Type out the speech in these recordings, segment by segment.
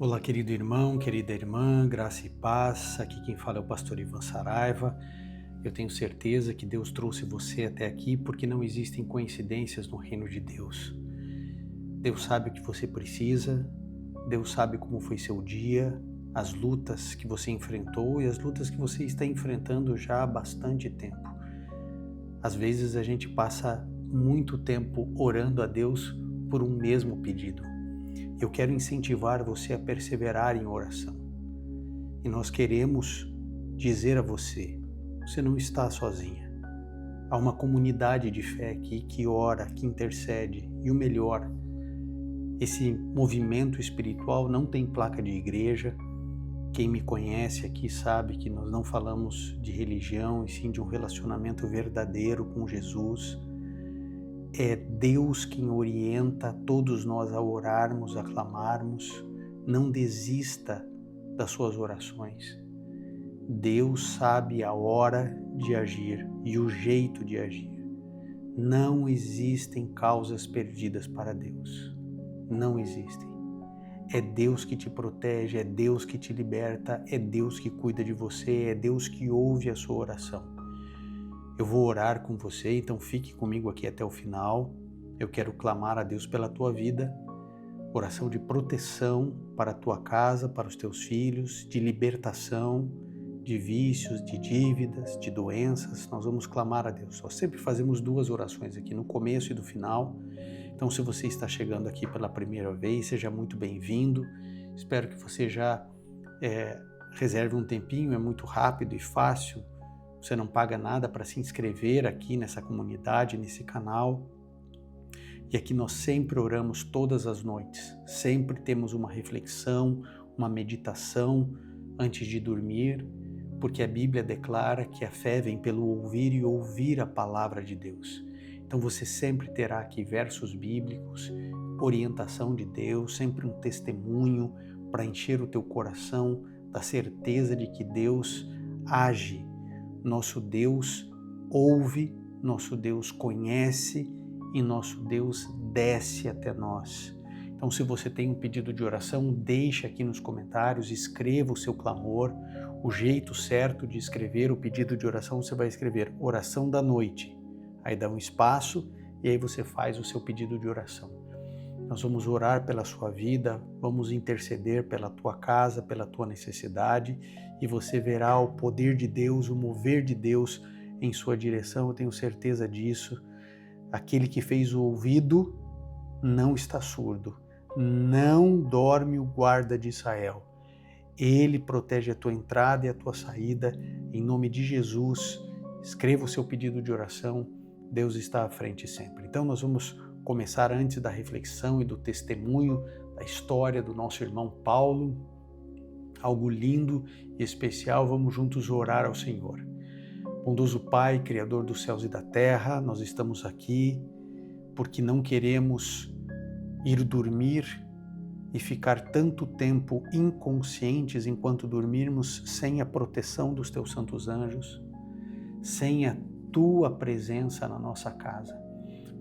Olá, querido irmão, querida irmã, graça e paz. Aqui quem fala é o pastor Ivan Saraiva. Eu tenho certeza que Deus trouxe você até aqui porque não existem coincidências no reino de Deus. Deus sabe o que você precisa, Deus sabe como foi seu dia, as lutas que você enfrentou e as lutas que você está enfrentando já há bastante tempo. Às vezes a gente passa muito tempo orando a Deus por um mesmo pedido. Eu quero incentivar você a perseverar em oração. E nós queremos dizer a você, você não está sozinha. Há uma comunidade de fé aqui que ora, que intercede. E o melhor, esse movimento espiritual não tem placa de igreja. Quem me conhece aqui sabe que nós não falamos de religião, e sim de um relacionamento verdadeiro com Jesus. É Deus quem orienta todos nós a orarmos, a clamarmos. Não desista das suas orações. Deus sabe a hora de agir e o jeito de agir. Não existem causas perdidas para Deus. Não existem. É Deus que te protege, é Deus que te liberta, é Deus que cuida de você, é Deus que ouve a sua oração. Eu vou orar com você, então fique comigo aqui até o final. Eu quero clamar a Deus pela tua vida, oração de proteção para a tua casa, para os teus filhos, de libertação, de vícios, de dívidas, de doenças. Nós vamos clamar a Deus. Nós sempre fazemos duas orações aqui, no começo e no final. Então, se você está chegando aqui pela primeira vez, seja muito bem-vindo. Espero que você já reserve um tempinho, é muito rápido e fácil. Você não paga nada para se inscrever aqui nessa comunidade, nesse canal. E aqui nós sempre oramos todas as noites. Sempre temos uma reflexão, uma meditação antes de dormir, porque a Bíblia declara que a fé vem pelo ouvir e ouvir a palavra de Deus. Então você sempre terá aqui versos bíblicos, orientação de Deus, sempre um testemunho para encher o teu coração da certeza de que Deus age. Nosso Deus ouve, nosso Deus conhece e nosso Deus desce até nós. Então, se você tem um pedido de oração, deixe aqui nos comentários, escreva o seu clamor. O jeito certo de escrever o pedido de oração, você vai escrever oração da noite. Aí dá um espaço e aí você faz o seu pedido de oração. Nós vamos orar pela sua vida, vamos interceder pela tua casa, pela tua necessidade, e você verá o poder de Deus, o mover de Deus em sua direção, eu tenho certeza disso. Aquele que fez o ouvido não está surdo, não dorme o guarda de Israel. Ele protege a tua entrada e a tua saída, em nome de Jesus. Escreva o seu pedido de oração, Deus está à frente sempre. Então nós vamos começar antes da reflexão e do testemunho da história do nosso irmão Paulo, algo lindo e especial. Vamos juntos orar ao Senhor. Bondoso Pai, Criador dos céus e da terra, nós estamos aqui porque não queremos ir dormir e ficar tanto tempo inconscientes enquanto dormirmos sem a proteção dos teus santos anjos, sem a tua presença na nossa casa.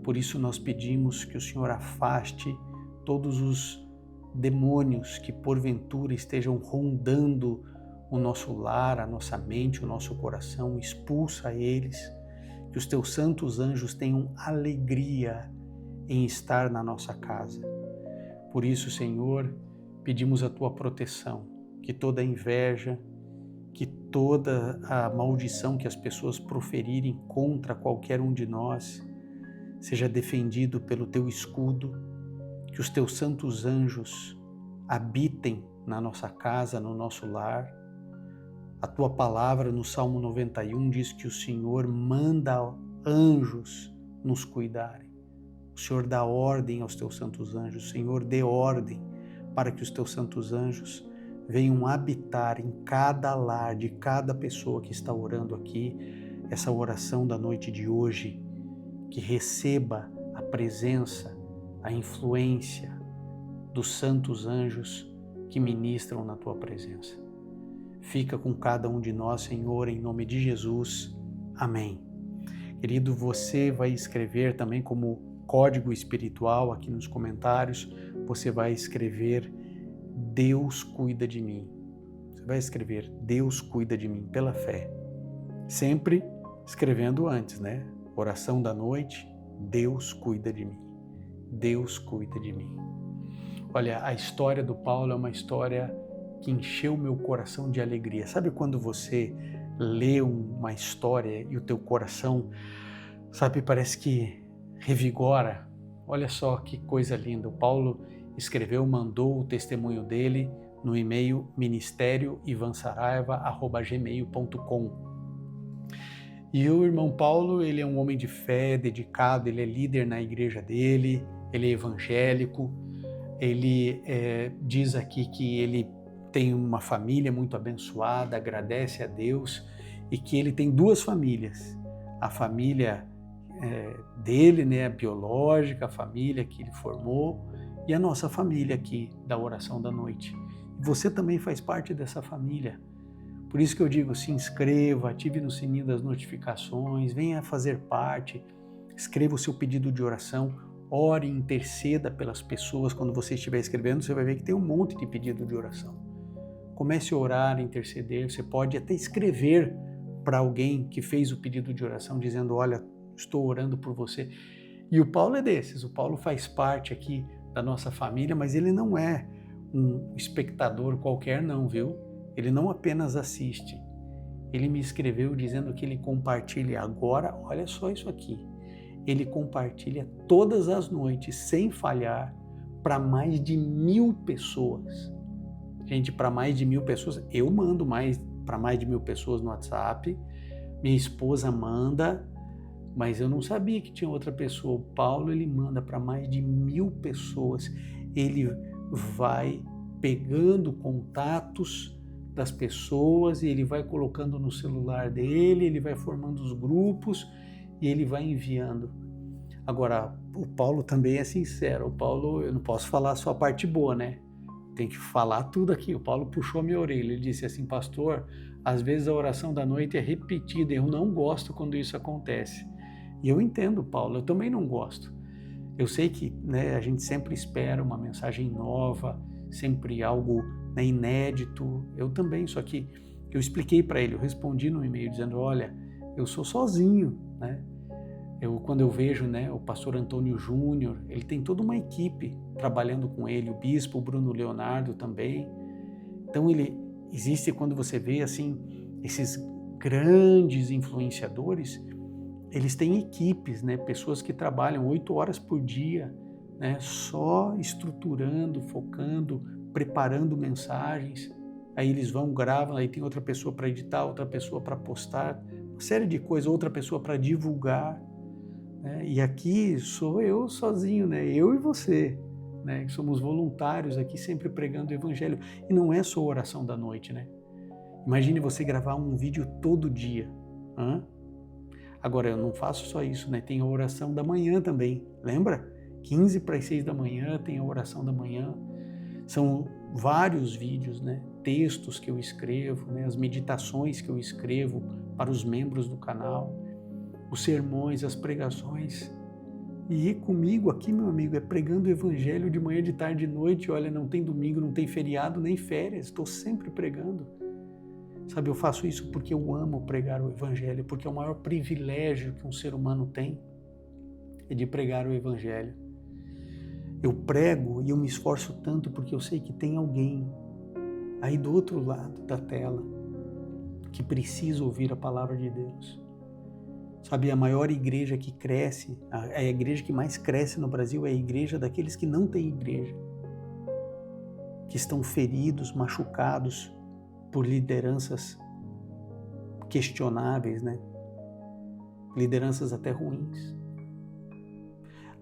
Por isso nós pedimos que o Senhor afaste todos os demônios que porventura estejam rondando o nosso lar, a nossa mente, o nosso coração, expulsa eles, que os teus santos anjos tenham alegria em estar na nossa casa. Por isso, Senhor, pedimos a tua proteção, que toda inveja, que toda a maldição que as pessoas proferirem contra qualquer um de nós seja defendido pelo teu escudo, que os teus santos anjos habitem na nossa casa, no nosso lar. A tua palavra no Salmo 91 diz que o Senhor manda anjos nos cuidarem. O Senhor dá ordem aos teus santos anjos. O Senhor dê ordem para que os teus santos anjos venham habitar em cada lar de cada pessoa que está orando aqui, essa oração da noite de hoje, que receba a presença, a influência dos santos anjos que ministram na tua presença. Fica com cada um de nós, Senhor, em nome de Jesus. Amém. Querido, você vai escrever também como código espiritual aqui nos comentários, você vai escrever Deus cuida de mim. Você vai escrever, Deus cuida de mim, pela fé. Sempre escrevendo antes, né? Oração da noite, Deus cuida de mim. Deus cuida de mim. Olha, a história do Paulo é uma história que encheu meu coração de alegria. Sabe quando você lê uma história e o teu coração, sabe, parece que revigora? Olha só que coisa linda. O Paulo escreveu, mandou o testemunho dele no e-mail ministérioivansaraiva@gmail.com. E o irmão Paulo, ele é um homem de fé, dedicado, ele é líder na igreja dele, ele é evangélico, ele diz aqui que ele tem uma família muito abençoada, agradece a Deus e que ele tem duas famílias. A família dele, né, a biológica, a família que ele formou e a nossa família aqui da oração da noite. Você também faz parte dessa família. Por isso que eu digo, se inscreva, ative no sininho das notificações, venha fazer parte, escreva o seu pedido de oração, ore, interceda pelas pessoas. Quando você estiver escrevendo, você vai ver que tem um monte de pedido de oração. Comece a orar, a interceder, você pode até escrever para alguém que fez o pedido de oração, dizendo, olha, estou orando por você. E o Paulo é desses, o Paulo faz parte aqui da nossa família, mas ele não é um espectador qualquer não, viu? Ele não apenas assiste, ele me escreveu dizendo que ele compartilha agora, olha só isso aqui, ele compartilha todas as noites, sem falhar, para mais de 1.000 pessoas. Gente, para mais de 1.000 pessoas, eu mando para mais de 1.000 pessoas no WhatsApp, minha esposa manda, mas eu não sabia que tinha outra pessoa. O Paulo, ele manda para mais de 1.000 pessoas, ele vai pegando contatos das pessoas e ele vai colocando no celular dele, ele vai formando os grupos e ele vai enviando. Agora, o Paulo também é sincero. O Paulo, eu não posso falar só a parte boa, né? Tem que falar tudo aqui. O Paulo puxou a minha orelha, ele disse assim, pastor, às vezes a oração da noite é repetida, eu não gosto quando isso acontece. E eu entendo, Paulo, eu também não gosto. Eu sei que, né, a gente sempre espera uma mensagem nova, sempre algo, né, inédito. Eu também, só que eu expliquei para ele, eu respondi no e-mail dizendo, olha, eu sou sozinho, né? Quando eu vejo, né, o pastor Antônio Júnior, ele tem toda uma equipe trabalhando com ele, o bispo Bruno Leonardo também. Então ele existe, quando você vê assim, esses grandes influenciadores, eles têm equipes, né, pessoas que trabalham 8 horas por dia, né, só estruturando, focando, preparando mensagens. Aí eles vão, gravam, aí tem outra pessoa para editar, outra pessoa para postar, uma série de coisas, outra pessoa para divulgar. E aqui sou eu sozinho, né? Eu e você, né? Que somos voluntários aqui sempre pregando o evangelho. E não é só oração da noite, né? Imagine você gravar um vídeo todo dia. Agora, eu não faço só isso, né? Tem a oração da manhã também, lembra? 15 para as 6 da manhã tem a oração da manhã. São vários vídeos, né? Textos que eu escrevo, né? As meditações que eu escrevo para os membros do canal. Os sermões, as pregações. E comigo aqui, meu amigo, é pregando o evangelho de manhã, de tarde, de noite. Olha, não tem domingo, não tem feriado, nem férias. Estou sempre pregando. Sabe, eu faço isso porque eu amo pregar o evangelho, porque é o maior privilégio que um ser humano tem, é de pregar o evangelho. Eu prego e eu me esforço tanto porque eu sei que tem alguém aí do outro lado da tela que precisa ouvir a palavra de Deus. Sabe, a maior igreja que cresce, a igreja que mais cresce no Brasil é a igreja daqueles que não têm igreja, que estão feridos, machucados por lideranças questionáveis, né? Lideranças até ruins.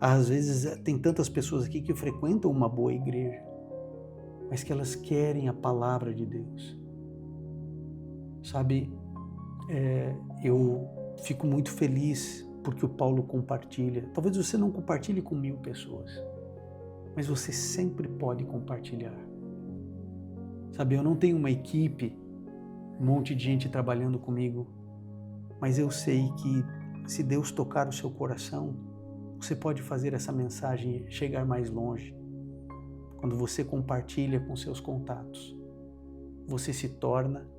Às vezes tem tantas pessoas aqui que frequentam uma boa igreja, mas que elas querem a palavra de Deus. Sabe, eu fico muito feliz porque o Paulo compartilha. Talvez você não compartilhe com 1.000 pessoas, mas você sempre pode compartilhar. Sabe, eu não tenho uma equipe, um monte de gente trabalhando comigo, mas eu sei que se Deus tocar o seu coração, você pode fazer essa mensagem chegar mais longe. quando você compartilha com seus contatos, você se torna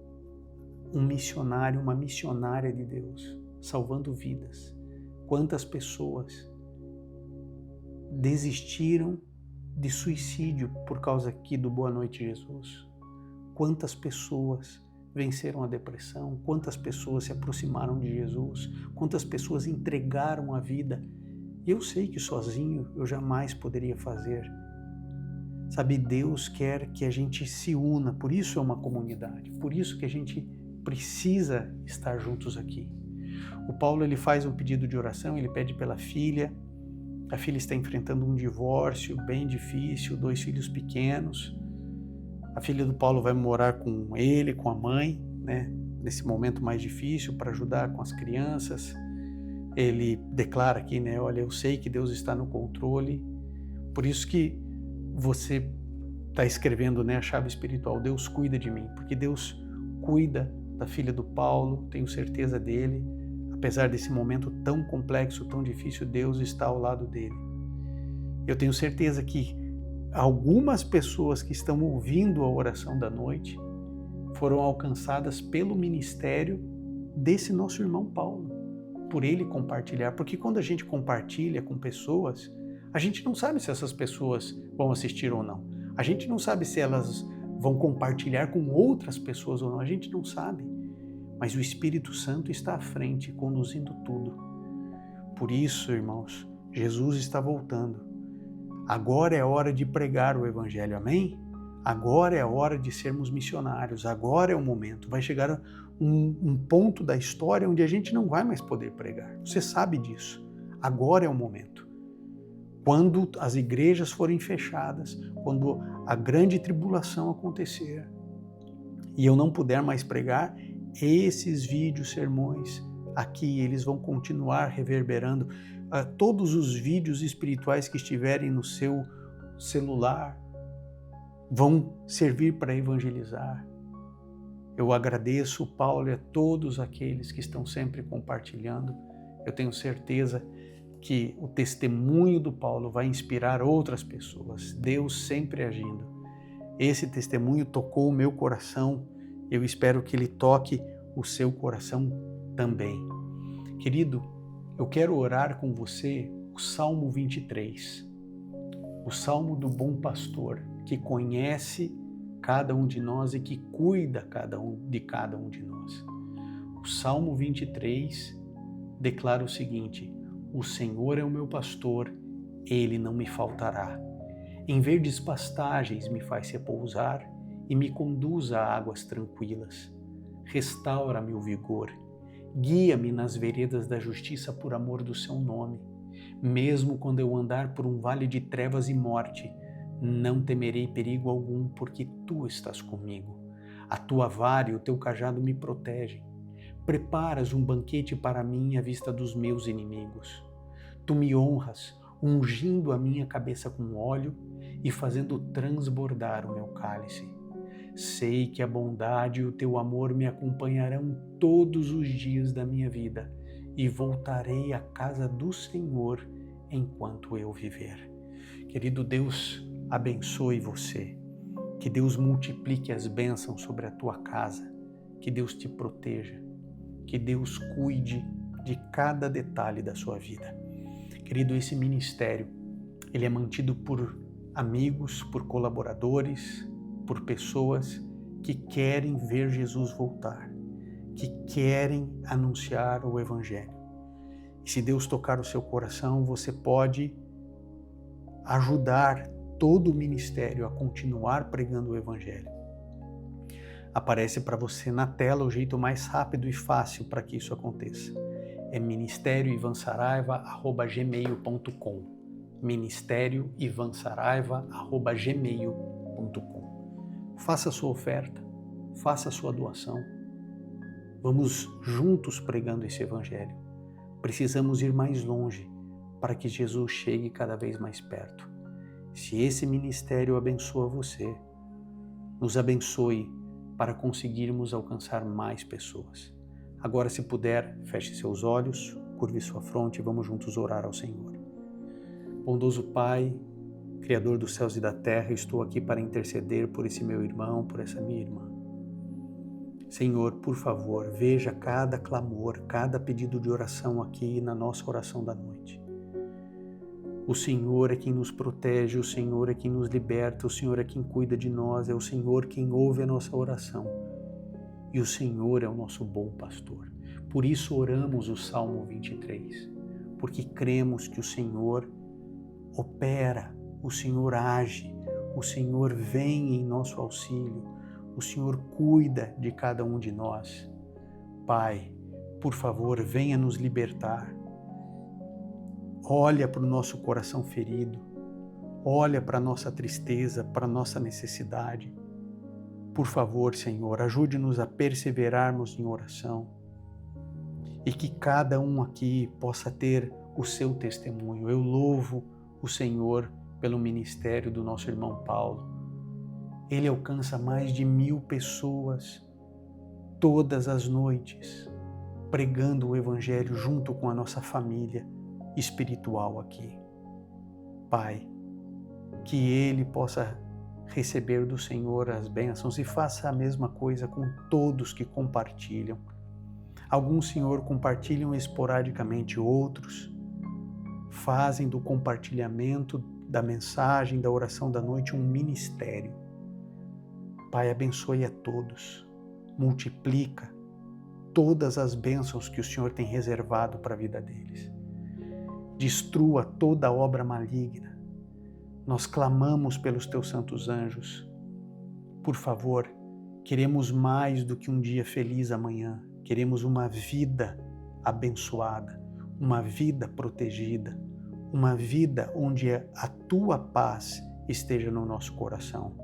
um missionário, uma missionária de Deus, salvando vidas. Quantas pessoas desistiram de suicídio por causa aqui do Boa Noite Jesus? Quantas pessoas venceram a depressão? Quantas pessoas se aproximaram de Jesus? Quantas pessoas entregaram a vida? Eu sei que sozinho eu jamais poderia fazer. Sabe, Deus quer que a gente se una, por isso é uma comunidade, por isso que a gente precisa estar juntos aqui. O Paulo, ele faz um pedido de oração, ele pede pela filha. A filha está enfrentando um divórcio bem difícil, 2 filhos pequenos. A filha do Paulo vai morar com ele, com a mãe, né, nesse momento mais difícil, para ajudar com as crianças. Ele declara aqui, né, olha, eu sei que Deus está no controle, por isso que você está escrevendo, né, a chave espiritual, Deus cuida de mim, porque Deus cuida da filha do Paulo, tenho certeza dele. Apesar desse momento tão complexo, tão difícil, Deus está ao lado dele. Eu tenho certeza que algumas pessoas que estão ouvindo a oração da noite foram alcançadas pelo ministério desse nosso irmão Paulo, por ele compartilhar. Porque quando a gente compartilha com pessoas, a gente não sabe se essas pessoas vão assistir ou não. A gente não sabe se elas vão compartilhar com outras pessoas ou não. A gente não sabe. Mas o Espírito Santo está à frente, conduzindo tudo. Por isso, irmãos, Jesus está voltando. Agora é hora de pregar o Evangelho, amém? Agora é a hora de sermos missionários, agora é o momento. Vai chegar um ponto da história onde a gente não vai mais poder pregar. Você sabe disso. Agora é o momento. Quando as igrejas forem fechadas, quando a grande tribulação acontecer e eu não puder mais pregar, esses vídeos, sermões, aqui eles vão continuar reverberando. Todos os vídeos espirituais que estiverem no seu celular vão servir para evangelizar. Eu agradeço o Paulo e a todos aqueles que estão sempre compartilhando. Eu tenho certeza que o testemunho do Paulo vai inspirar outras pessoas. Deus sempre agindo. Esse testemunho tocou o meu coração. Eu espero que ele toque o seu coração também. Querido, eu quero orar com você o Salmo 23, o Salmo do bom pastor, que conhece cada um de nós e que cuida de cada um de nós. O Salmo 23 declara o seguinte: o Senhor é o meu pastor, ele não me faltará. Em verdes pastagens me faz repousar e me conduz a águas tranquilas. Restaura-me o vigor, guia-me nas veredas da justiça por amor do seu nome. Mesmo quando eu andar por um vale de trevas e morte, não temerei perigo algum, porque tu estás comigo. A tua vara e o teu cajado me protegem. Preparas um banquete para mim à vista dos meus inimigos. Tu me honras, ungindo a minha cabeça com óleo e fazendo transbordar o meu cálice. Sei que a bondade e o teu amor me acompanharão todos os dias da minha vida e voltarei à casa do Senhor enquanto eu viver. Querido Deus, abençoe você. Que Deus multiplique as bênçãos sobre a tua casa. Que Deus te proteja. Que Deus cuide de cada detalhe da sua vida. Querido, esse ministério, ele é mantido por amigos, por colaboradores, por pessoas que querem ver Jesus voltar, que querem anunciar o Evangelho. E se Deus tocar o seu coração, você pode ajudar todo o ministério a continuar pregando o Evangelho. Aparece para você na tela o jeito mais rápido e fácil para que isso aconteça. É ministerioivansaraiva@gmail.com, ministerioivansaraiva@gmail.com. Faça a sua oferta, faça a sua doação. Vamos juntos pregando esse Evangelho. Precisamos ir mais longe para que Jesus chegue cada vez mais perto. Se esse ministério abençoa você, nos abençoe para conseguirmos alcançar mais pessoas. Agora, se puder, feche seus olhos, curve sua fronte e vamos juntos orar ao Senhor. Bondoso Pai, Criador dos céus e da terra, estou aqui para interceder por esse meu irmão, por essa minha irmã. Senhor, por favor, veja cada clamor, cada pedido de oração aqui na nossa oração da noite. O Senhor é quem nos protege, o Senhor é quem nos liberta, o Senhor é quem cuida de nós, é o Senhor quem ouve a nossa oração. E o Senhor é o nosso bom pastor. Por isso oramos o Salmo 23, porque cremos que o Senhor opera, o Senhor age, o Senhor vem em nosso auxílio, o Senhor cuida de cada um de nós. Pai, por favor, venha nos libertar. Olha para o nosso coração ferido, olha para a nossa tristeza, para a nossa necessidade. Por favor, Senhor, ajude-nos a perseverarmos em oração e que cada um aqui possa ter o seu testemunho. Eu louvo o Senhor pelo ministério do nosso irmão Paulo. Ele alcança mais de 1000 pessoas todas as noites, pregando o Evangelho junto com a nossa família espiritual aqui. Pai, que ele possa receber do Senhor as bênçãos e faça a mesma coisa com todos que compartilham. Alguns, Senhor, compartilham esporadicamente, outros fazem do compartilhamento da mensagem, da oração da noite um ministério. Pai, abençoe a todos, multiplica todas as bênçãos que o Senhor tem reservado para a vida deles. Destrua toda obra maligna. Nós clamamos pelos teus santos anjos. Por favor, queremos mais do que um dia feliz amanhã. Queremos uma vida abençoada, uma vida protegida, uma vida onde a tua paz esteja no nosso coração.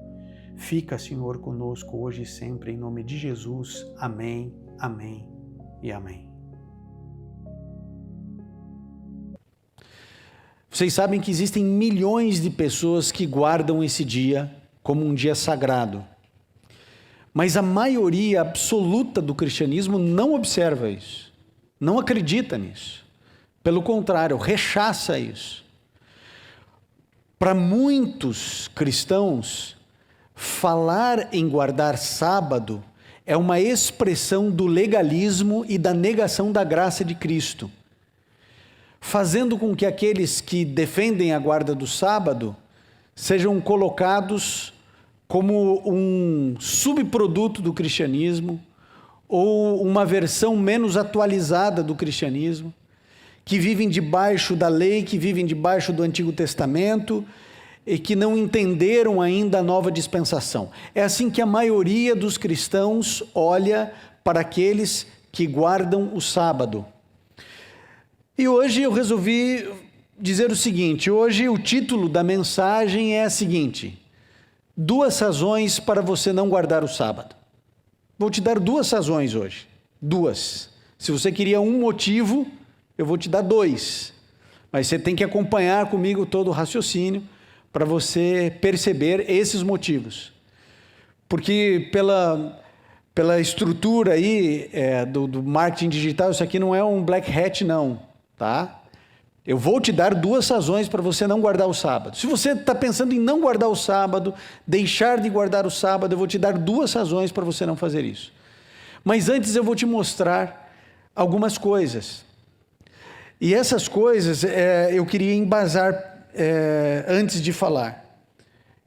Fica, Senhor, conosco hoje e sempre, em nome de Jesus. Amém, amém e amém. Vocês sabem que existem milhões de pessoas que guardam esse dia como um dia sagrado. Mas a maioria absoluta do cristianismo não observa isso, não acredita nisso. Pelo contrário, rechaça isso. Para muitos cristãos, falar em guardar sábado é uma expressão do legalismo e da negação da graça de Cristo, fazendo com que aqueles que defendem a guarda do sábado sejam colocados como um subproduto do cristianismo ou uma versão menos atualizada do cristianismo, que vivem debaixo da lei, que vivem debaixo do Antigo Testamento e que não entenderam ainda a nova dispensação. É assim que a maioria dos cristãos olha para aqueles que guardam o sábado. E hoje eu resolvi dizer o seguinte, hoje o título da mensagem é a seguinte: 2 razões para você não guardar o sábado. Vou te dar 2 razões hoje, 2. Se você queria um motivo, eu vou te dar 2, mas você tem que acompanhar comigo todo o raciocínio para você perceber esses motivos. Porque pela estrutura aí do marketing digital, isso aqui não é um black hat não, tá? Eu vou te dar 2 razões para você não guardar o sábado. Se você está pensando em não guardar o sábado, deixar de guardar o sábado, eu vou te dar 2 razões para você não fazer isso. Mas antes eu vou te mostrar algumas coisas. E essas coisas eu queria embasar antes de falar.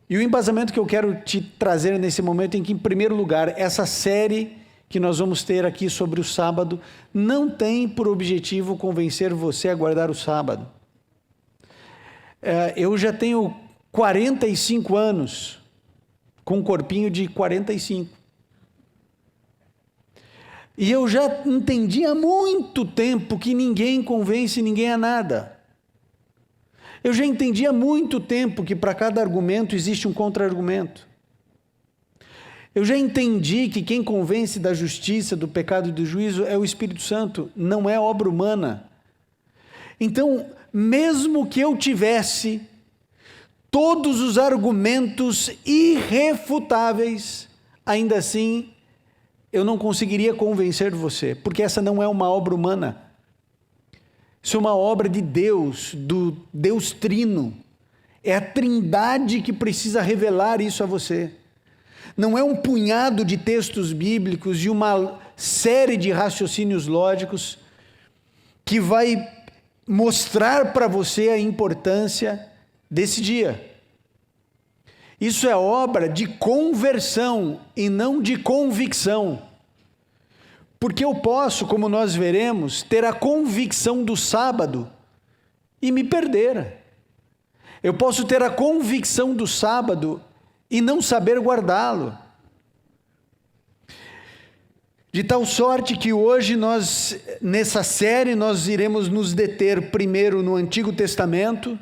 E o embasamento que eu quero te trazer nesse momento é que, em primeiro lugar, essa série que nós vamos ter aqui sobre o sábado não tem por objetivo convencer você a guardar o sábado. Eu já tenho 45 anos, com um corpinho de 45. E eu já entendi há muito tempo que ninguém convence ninguém a nada. Eu já entendi há muito tempo que para cada argumento existe um contra-argumento. Eu já entendi que quem convence da justiça, do pecado e do juízo é o Espírito Santo, não é obra humana. Então, mesmo que eu tivesse todos os argumentos irrefutáveis, ainda assim eu não conseguiria convencer você, porque essa não é uma obra humana. Isso é uma obra de Deus, do Deus Trino. É a Trindade que precisa revelar isso a você. Não é um punhado de textos bíblicos e uma série de raciocínios lógicos que vai mostrar para você a importância desse dia. Isso é obra de conversão e não de convicção. Porque eu posso, como nós veremos, ter a convicção do sábado e me perder. Eu posso ter a convicção do sábado e não saber guardá-lo. De tal sorte que hoje nós, nessa série, nós iremos nos deter primeiro no Antigo Testamento.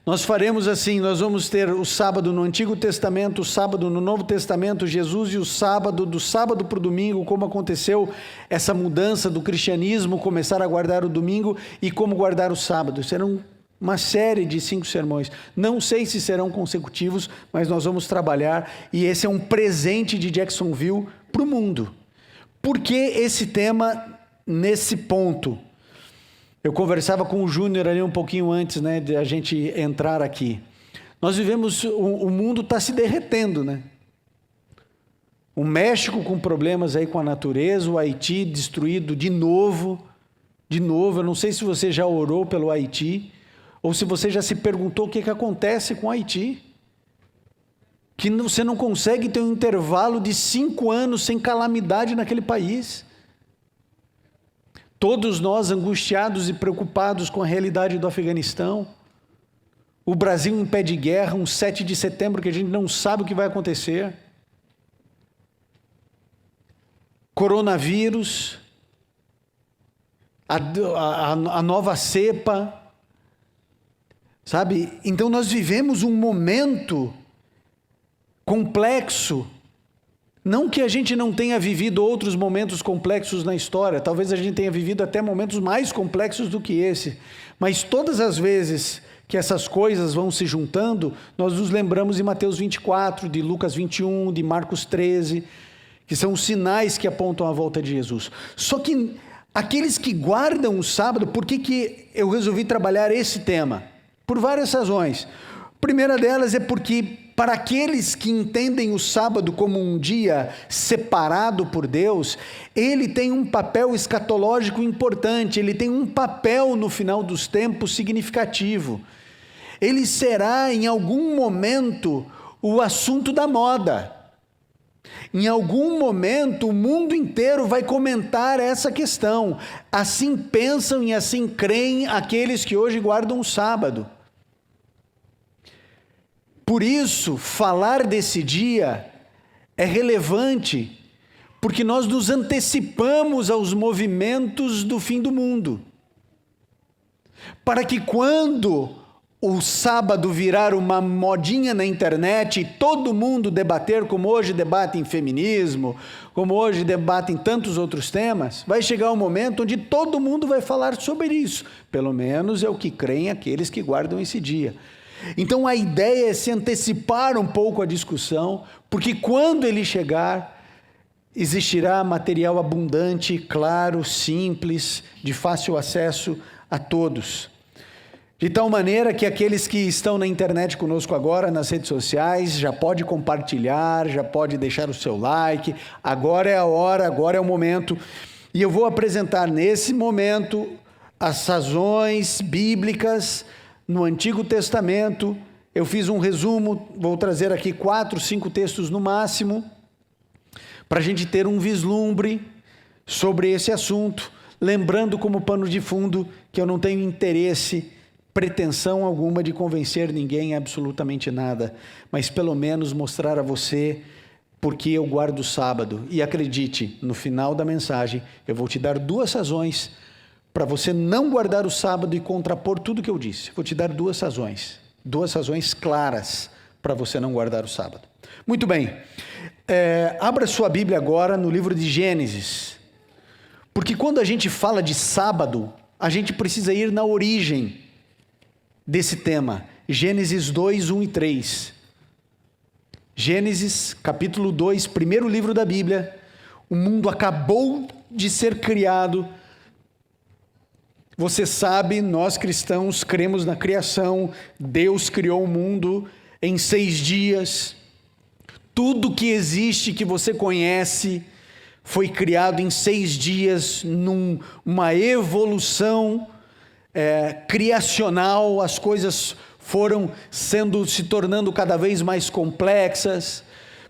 Nós faremos assim, nós vamos ter o sábado no Antigo Testamento, o sábado no Novo Testamento, Jesus e o sábado, do sábado para o domingo, como aconteceu essa mudança do cristianismo, começar a guardar o domingo e como guardar o sábado. Serão uma série de 5 sermões. Não sei se serão consecutivos, mas nós vamos trabalhar e esse é um presente de Jacksonville para o mundo. Por que esse tema nesse ponto? Eu conversava com o Júnior ali um pouquinho antes, né, de a gente entrar aqui. Nós vivemos, o mundo está se derretendo, né? O México com problemas aí com a natureza, o Haiti destruído de novo. Eu não sei se você já orou pelo Haiti, ou se você já se perguntou o que acontece com o Haiti. Que você não consegue ter um intervalo de 5 anos sem calamidade naquele país. Todos nós angustiados e preocupados com a realidade do Afeganistão. O Brasil em pé de guerra, um 7 de setembro que a gente não sabe o que vai acontecer. Coronavírus, a nova cepa, sabe? Então nós vivemos um momento complexo. Não que a gente não tenha vivido outros momentos complexos na história, talvez a gente tenha vivido até momentos mais complexos do que esse, mas todas as vezes que essas coisas vão se juntando, nós nos lembramos de Mateus 24, de Lucas 21, de Marcos 13, que são os sinais que apontam a volta de Jesus. Só que aqueles que guardam o sábado, por que eu resolvi trabalhar esse tema? Por várias razões. A primeira delas é porque para aqueles que entendem o sábado como um dia separado por Deus, ele tem um papel escatológico importante, ele tem um papel no final dos tempos significativo. Ele será em algum momento o assunto da moda. Em algum momento o mundo inteiro vai comentar essa questão. Assim pensam e assim creem aqueles que hoje guardam o sábado. Por isso, falar desse dia é relevante, porque nós nos antecipamos aos movimentos do fim do mundo. Para que quando o sábado virar uma modinha na internet e todo mundo debater, como hoje debatem feminismo, como hoje debatem tantos outros temas, vai chegar um momento onde todo mundo vai falar sobre isso. Pelo menos é o que creem aqueles que guardam esse dia. Então a ideia é se antecipar um pouco a discussão, porque quando ele chegar, existirá material abundante, claro, simples, de fácil acesso a todos. De tal maneira que aqueles que estão na internet conosco agora, nas redes sociais, já pode compartilhar, já pode deixar o seu like, agora é a hora, agora é o momento. E eu vou apresentar nesse momento as razões bíblicas no Antigo Testamento. Eu fiz um resumo, vou trazer aqui 4, 5 textos no máximo, para a gente ter um vislumbre sobre esse assunto, lembrando como pano de fundo que eu não tenho interesse, pretensão alguma de convencer ninguém em absolutamente nada, mas pelo menos mostrar a você porque eu guardo o sábado. E acredite, no final da mensagem eu vou te dar 2 razões para você não guardar o sábado e contrapor tudo que eu disse. Vou te dar 2 razões claras para você não guardar o sábado. Muito bem, abra sua Bíblia agora no livro de Gênesis, porque quando a gente fala de sábado, a gente precisa ir na origem desse tema. Gênesis 2, 1 e 3. Gênesis capítulo 2, primeiro livro da Bíblia. O mundo acabou de ser criado. Você sabe, nós cristãos cremos na criação. Deus criou o mundo em 6 dias. Tudo que existe, que você conhece, foi criado em 6 dias, numa evolução criacional. As coisas foram se tornando cada vez mais complexas.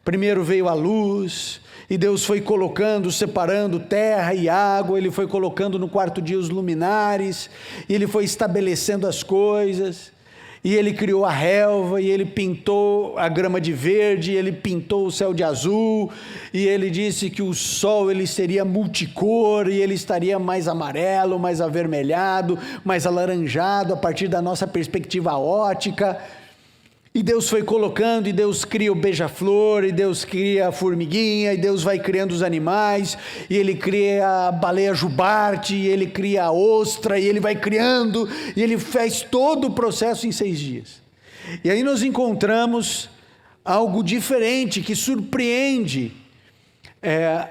Primeiro veio a luz, e Deus foi colocando, separando terra e água. Ele foi colocando no 4º dia os luminares, e Ele foi estabelecendo as coisas, e Ele criou a relva, e Ele pintou a grama de verde, e Ele pintou o céu de azul, e Ele disse que o sol ele seria multicor, e ele estaria mais amarelo, mais avermelhado, mais alaranjado, a partir da nossa perspectiva ótica. E Deus foi colocando, e Deus cria o beija-flor, e Deus cria a formiguinha, e Deus vai criando os animais, e Ele cria a baleia jubarte, e Ele cria a ostra, e Ele vai criando, e Ele faz todo o processo em 6 dias. E aí nós encontramos algo diferente, que surpreende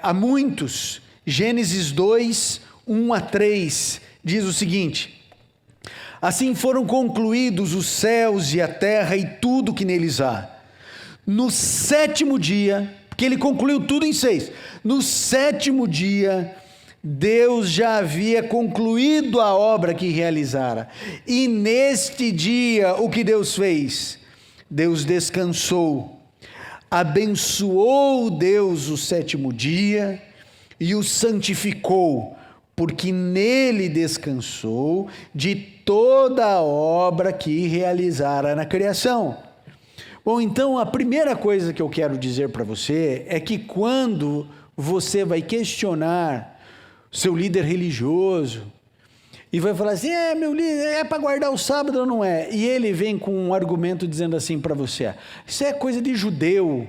a muitos. Gênesis 2, 1-3, diz o seguinte: assim foram concluídos os céus e a terra e tudo que neles há. No 7º dia, porque Ele concluiu tudo em 6, no 7º dia, Deus já havia concluído a obra que realizara. E neste dia, o que Deus fez? Deus descansou. Abençoou Deus o 7º dia e o santificou, porque nele descansou de toda a obra que realizara na criação. Bom, então a primeira coisa que eu quero dizer para você é que quando você vai questionar seu líder religioso e vai falar assim: meu líder, é para guardar o sábado ou não é? E ele vem com um argumento dizendo assim para você: isso é coisa de judeu.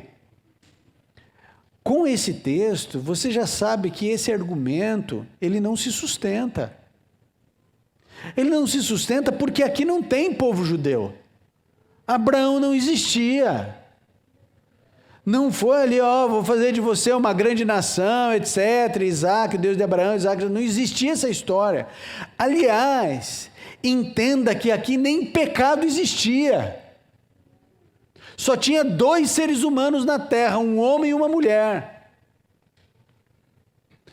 Com esse texto, você já sabe que esse argumento, ele não se sustenta. Ele não se sustenta porque aqui não tem povo judeu. Abraão não existia. Não foi ali, vou fazer de você uma grande nação, etc. Isaac, Deus de Abraão, Isaac, não existia essa história. Aliás, entenda que aqui nem pecado existia. Só tinha 2 seres humanos na terra, um homem e uma mulher.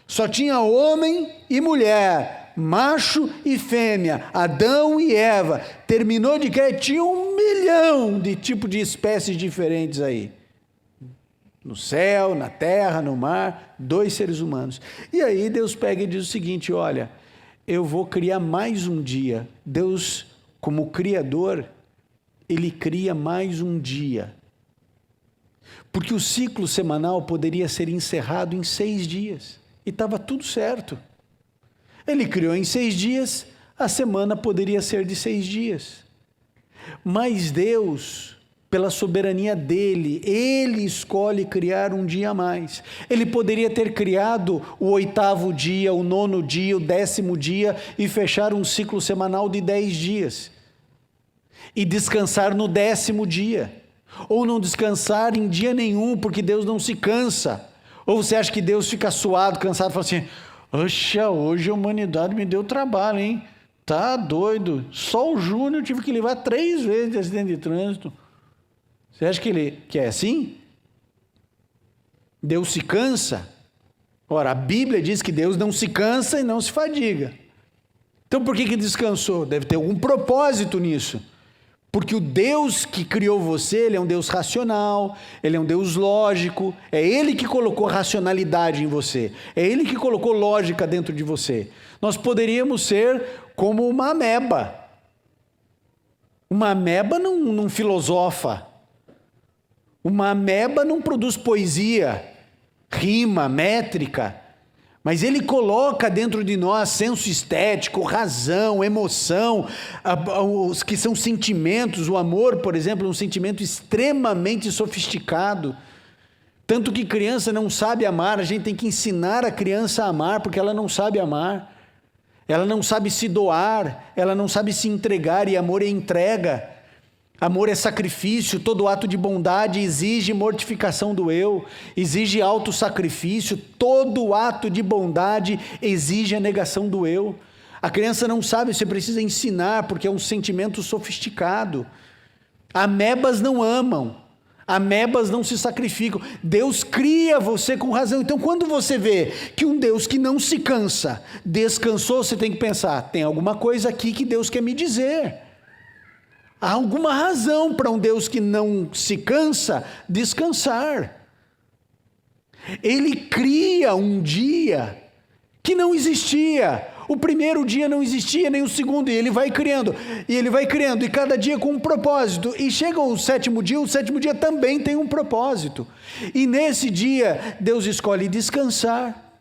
Só tinha homem e mulher, macho e fêmea, Adão e Eva. Terminou de criar, tinha 1 milhão de tipos de espécies diferentes aí. No céu, na terra, no mar, 2 seres humanos. E aí Deus pega e diz o seguinte: olha, eu vou criar mais um dia. Deus, como Criador, Ele cria mais um dia. Porque o ciclo semanal poderia ser encerrado em 6 dias. E estava tudo certo. Ele criou em 6 dias, a semana poderia ser de 6 dias. Mas Deus, pela soberania dele, Ele escolhe criar um dia a mais. Ele poderia ter criado o 8º dia, o 9º dia, o 10º dia e fechar um ciclo semanal de 10 dias. E descansar no 10º dia. Ou não descansar em dia nenhum, porque Deus não se cansa. Ou você acha que Deus fica suado, cansado, e fala assim: oxa, hoje a humanidade me deu trabalho, hein? Tá doido. Só o Júnior tive que levar 3 vezes de acidente de trânsito. Você acha que é assim? Deus se cansa? Ora, a Bíblia diz que Deus não se cansa e não se fadiga. Então por que descansou? Deve ter algum propósito nisso. Porque o Deus que criou você, Ele é um Deus racional, Ele é um Deus lógico, é Ele que colocou racionalidade em você, é Ele que colocou lógica dentro de você. Nós poderíamos ser como uma ameba. Uma ameba não filosofa, uma ameba não produz poesia, rima, métrica, mas Ele coloca dentro de nós senso estético, razão, emoção, os que são sentimentos. O amor, por exemplo, é um sentimento extremamente sofisticado. Tanto que criança não sabe amar, a gente tem que ensinar a criança a amar, porque ela não sabe amar. Ela não sabe se doar, ela não sabe se entregar, e amor é entrega. Amor é sacrifício. Todo ato de bondade exige mortificação do eu, exige autossacrifício. Todo ato de bondade exige a negação do eu. A criança não sabe, você precisa ensinar, porque é um sentimento sofisticado. Amebas não amam, amebas não se sacrificam. Deus cria você com razão. Então, quando você vê que um Deus que não se cansa, descansou, você tem que pensar, tem alguma coisa aqui que Deus quer me dizer. Há alguma razão para um Deus que não se cansa descansar. Ele cria um dia que não existia. O primeiro dia não existia, nem o segundo, e ele vai criando, e cada dia com um propósito. E chega o sétimo dia também tem um propósito. E nesse dia, Deus escolhe descansar.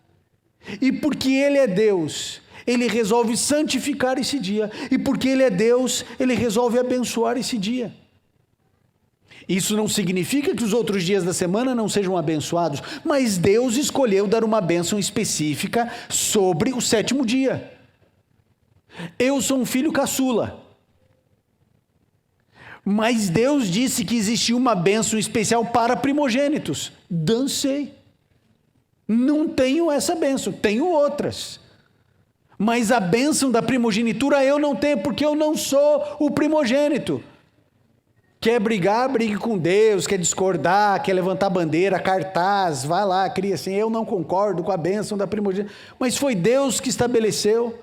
E porque Ele é Deus, Ele resolve santificar esse dia. E porque Ele é Deus, Ele resolve abençoar esse dia. Isso não significa que os outros dias da semana não sejam abençoados, mas Deus escolheu dar uma bênção específica sobre o sétimo dia. Eu sou um filho caçula, mas Deus disse que existia uma bênção especial para primogênitos. Dancei. Não tenho essa bênção, tenho outras. Mas a bênção da primogenitura eu não tenho, porque eu não sou o primogênito. Quer brigar, brigue com Deus. Quer discordar, quer levantar bandeira, cartaz, vai lá, cria assim, eu não concordo com a bênção da primogenitura. Mas foi Deus que estabeleceu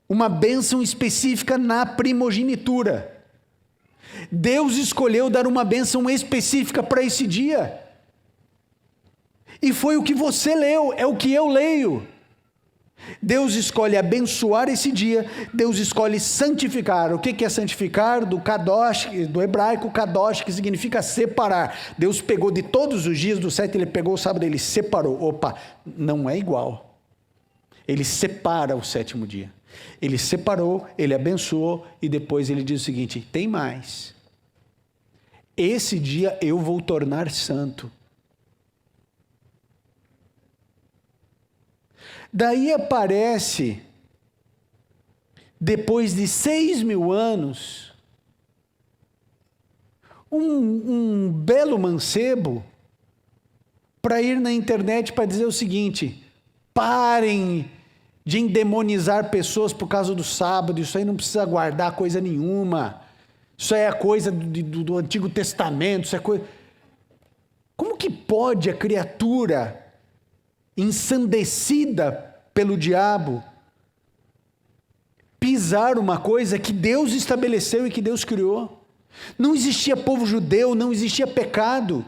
uma bênção específica na primogenitura. Deus escolheu dar uma bênção específica para esse dia. E foi o que você leu, é o que eu leio. Deus escolhe abençoar esse dia, Deus escolhe santificar. O que é santificar? Do kadosh, do hebraico kadosh, que significa separar. Deus pegou de todos os dias do 7, Ele pegou o sábado, Ele separou. Opa, não é igual. Ele separa o sétimo dia. Ele separou, Ele abençoou e depois Ele diz o seguinte, tem mais. Esse dia eu vou tornar santo. Daí aparece, depois de 6.000 anos, um belo mancebo para ir na internet para dizer o seguinte, parem de endemonizar pessoas por causa do sábado, isso aí não precisa guardar coisa nenhuma, isso aí é coisa do Antigo Testamento, isso é coisa... Como que pode a criatura ensandecida pelo diabo pisar uma coisa que Deus estabeleceu e que Deus criou? Não existia povo judeu, não existia pecado,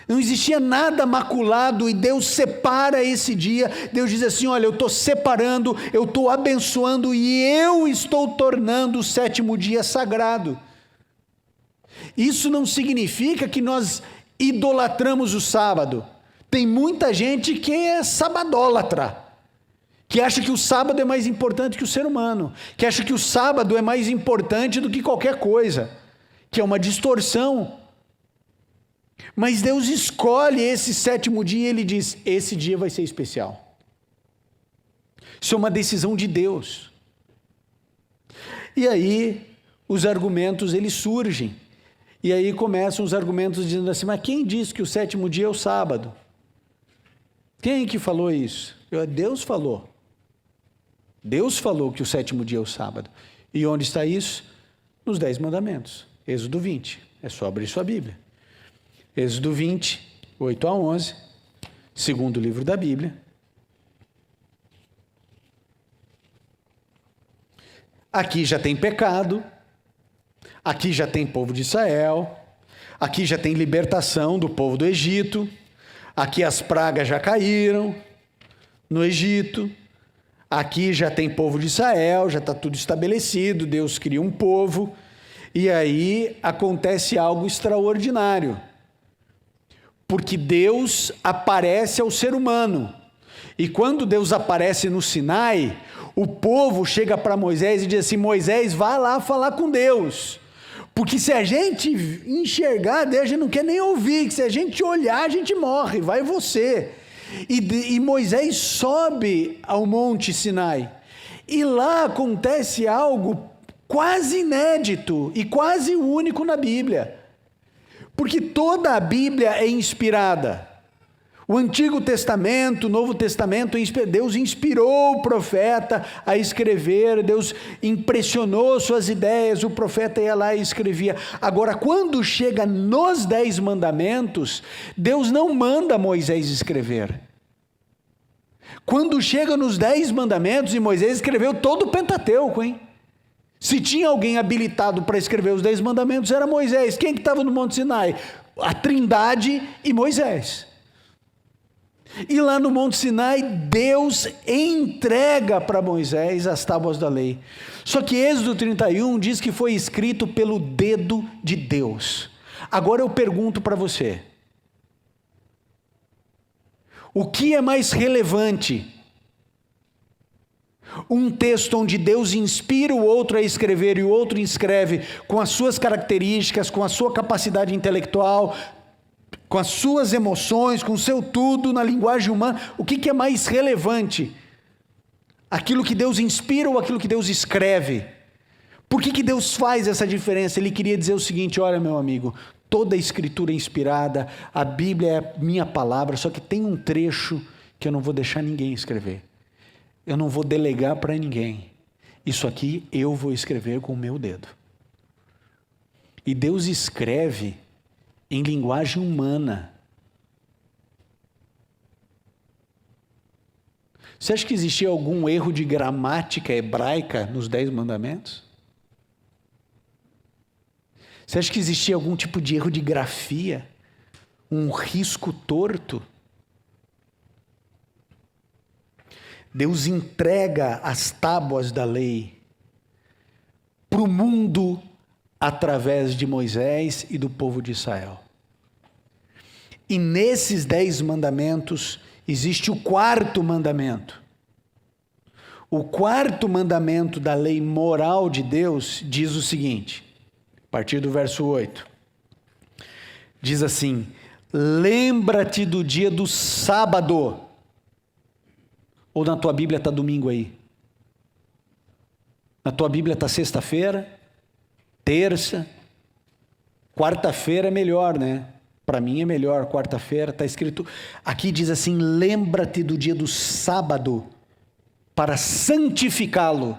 não existia nada maculado, e Deus separa esse dia. Deus diz assim, olha, eu estou separando, eu estou abençoando e eu estou tornando o sétimo dia sagrado. Isso não significa que nós idolatramos o sábado. Tem muita gente que é sabadólatra, que acha que o sábado é mais importante que o ser humano, que acha que o sábado é mais importante do que qualquer coisa, que é uma distorção. Mas Deus escolhe esse sétimo dia e Ele diz, esse dia vai ser especial. Isso é uma decisão de Deus. E aí os argumentos eles surgem, e aí começam os argumentos dizendo assim, mas quem disse que o sétimo dia é o sábado? Quem que falou isso? Deus falou. Deus falou que o sétimo dia é o sábado. E onde está isso? Nos 10 mandamentos. Êxodo 20. É só abrir sua Bíblia. Êxodo 20, 8 a 11. Segundo livro da Bíblia. Aqui já tem pecado. Aqui já tem povo de Israel. Aqui já tem libertação do povo do Egito. Aqui as pragas já caíram no Egito. Aqui já tem povo de Israel, já está tudo estabelecido, Deus cria um povo. E aí acontece algo extraordinário. Porque Deus aparece ao ser humano. E quando Deus aparece no Sinai, o povo chega para Moisés e diz assim, Moisés, vai lá falar com Deus. Porque se a gente enxergar, Deus, a gente não quer nem ouvir, que se a gente olhar, a gente morre, vai você. E Moisés sobe ao Monte Sinai, e lá acontece algo quase inédito e quase único na Bíblia, porque toda a Bíblia é inspirada. O Antigo Testamento, o Novo Testamento, Deus inspirou o profeta a escrever, Deus impressionou suas ideias, o profeta ia lá e escrevia. Agora, quando chega nos 10 mandamentos, Deus não manda Moisés escrever. Quando chega nos 10 mandamentos, e Moisés escreveu todo o Pentateuco, hein? Se tinha alguém habilitado para escrever os 10 mandamentos, era Moisés. Quem que estava no Monte Sinai? A Trindade e Moisés. E lá no Monte Sinai, Deus entrega para Moisés as tábuas da lei. Só que Êxodo 31 diz que foi escrito pelo dedo de Deus. Agora eu pergunto para você: o que é mais relevante? Um texto onde Deus inspira o outro a escrever e o outro escreve com as suas características, com a sua capacidade intelectual, com as suas emoções, com o seu tudo na linguagem humana, o que é mais relevante? Aquilo que Deus inspira ou aquilo que Deus escreve? Por que Deus faz essa diferença? Ele queria dizer o seguinte: olha, meu amigo, toda a escritura é inspirada, a Bíblia é a minha palavra, só que tem um trecho que eu não vou deixar ninguém escrever. Eu não vou delegar para ninguém. Isso aqui eu vou escrever com o meu dedo. E Deus escreve em linguagem humana. Você acha que existia algum erro de gramática hebraica nos 10 mandamentos? Você acha que existia algum tipo de erro de grafia? Um risco torto? Deus entrega as tábuas da lei para o mundo através de Moisés e do povo de Israel. E nesses 10 mandamentos existe o 4º mandamento. O 4º mandamento da lei moral de Deus diz o seguinte, a partir do verso 8. Diz assim: lembra-te do dia do sábado. Ou na tua Bíblia está domingo aí? Na tua Bíblia está sexta-feira, terça, quarta-feira é melhor, né? Para mim é melhor, quarta-feira está escrito. Aqui diz assim: lembra-te do dia do sábado para santificá-lo.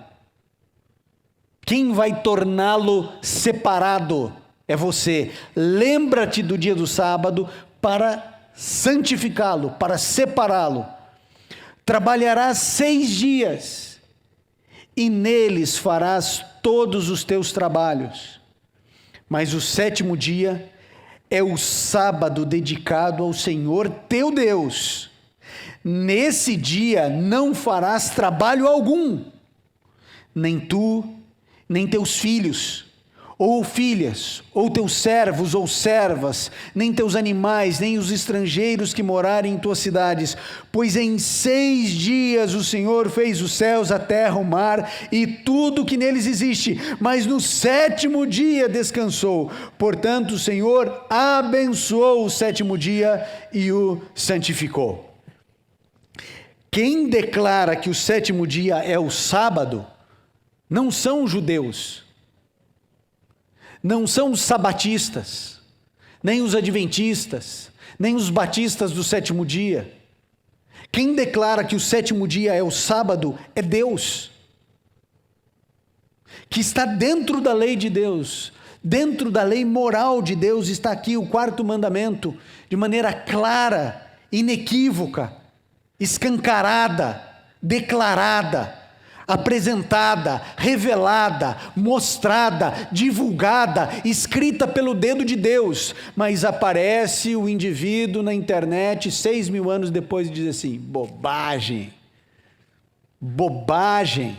Quem vai torná-lo separado é você. Lembra-te do dia do sábado para santificá-lo, para separá-lo. Trabalharás 6 dias, e neles farás todos os teus trabalhos. Mas o 7º dia é o sábado dedicado ao Senhor teu Deus. Nesse dia não farás trabalho algum, nem tu, nem teus filhos, ou filhas, ou teus servos ou servas, nem teus animais, nem os estrangeiros que morarem em tuas cidades, pois em 6 dias o Senhor fez os céus, a terra, o mar e tudo que neles existe, mas no 7º dia descansou. Portanto, o Senhor abençoou o 7º dia e o santificou. Quem declara que o 7º dia é o sábado não são os judeus, não são os sabatistas, nem os adventistas, nem os batistas do 7º dia. Quem declara que o 7º dia é o sábado é Deus, que está dentro da lei de Deus, dentro da lei moral de Deus. Está aqui o 4º mandamento, de maneira clara, inequívoca, escancarada, declarada, apresentada, revelada, mostrada, divulgada, escrita pelo dedo de Deus. Mas aparece o indivíduo na internet 6.000 anos depois e diz assim: bobagem, bobagem,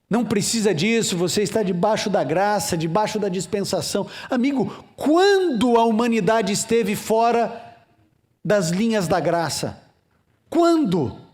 não precisa disso, você está debaixo da graça, debaixo da dispensação. Amigo, quando a humanidade esteve fora das linhas da graça? Quando?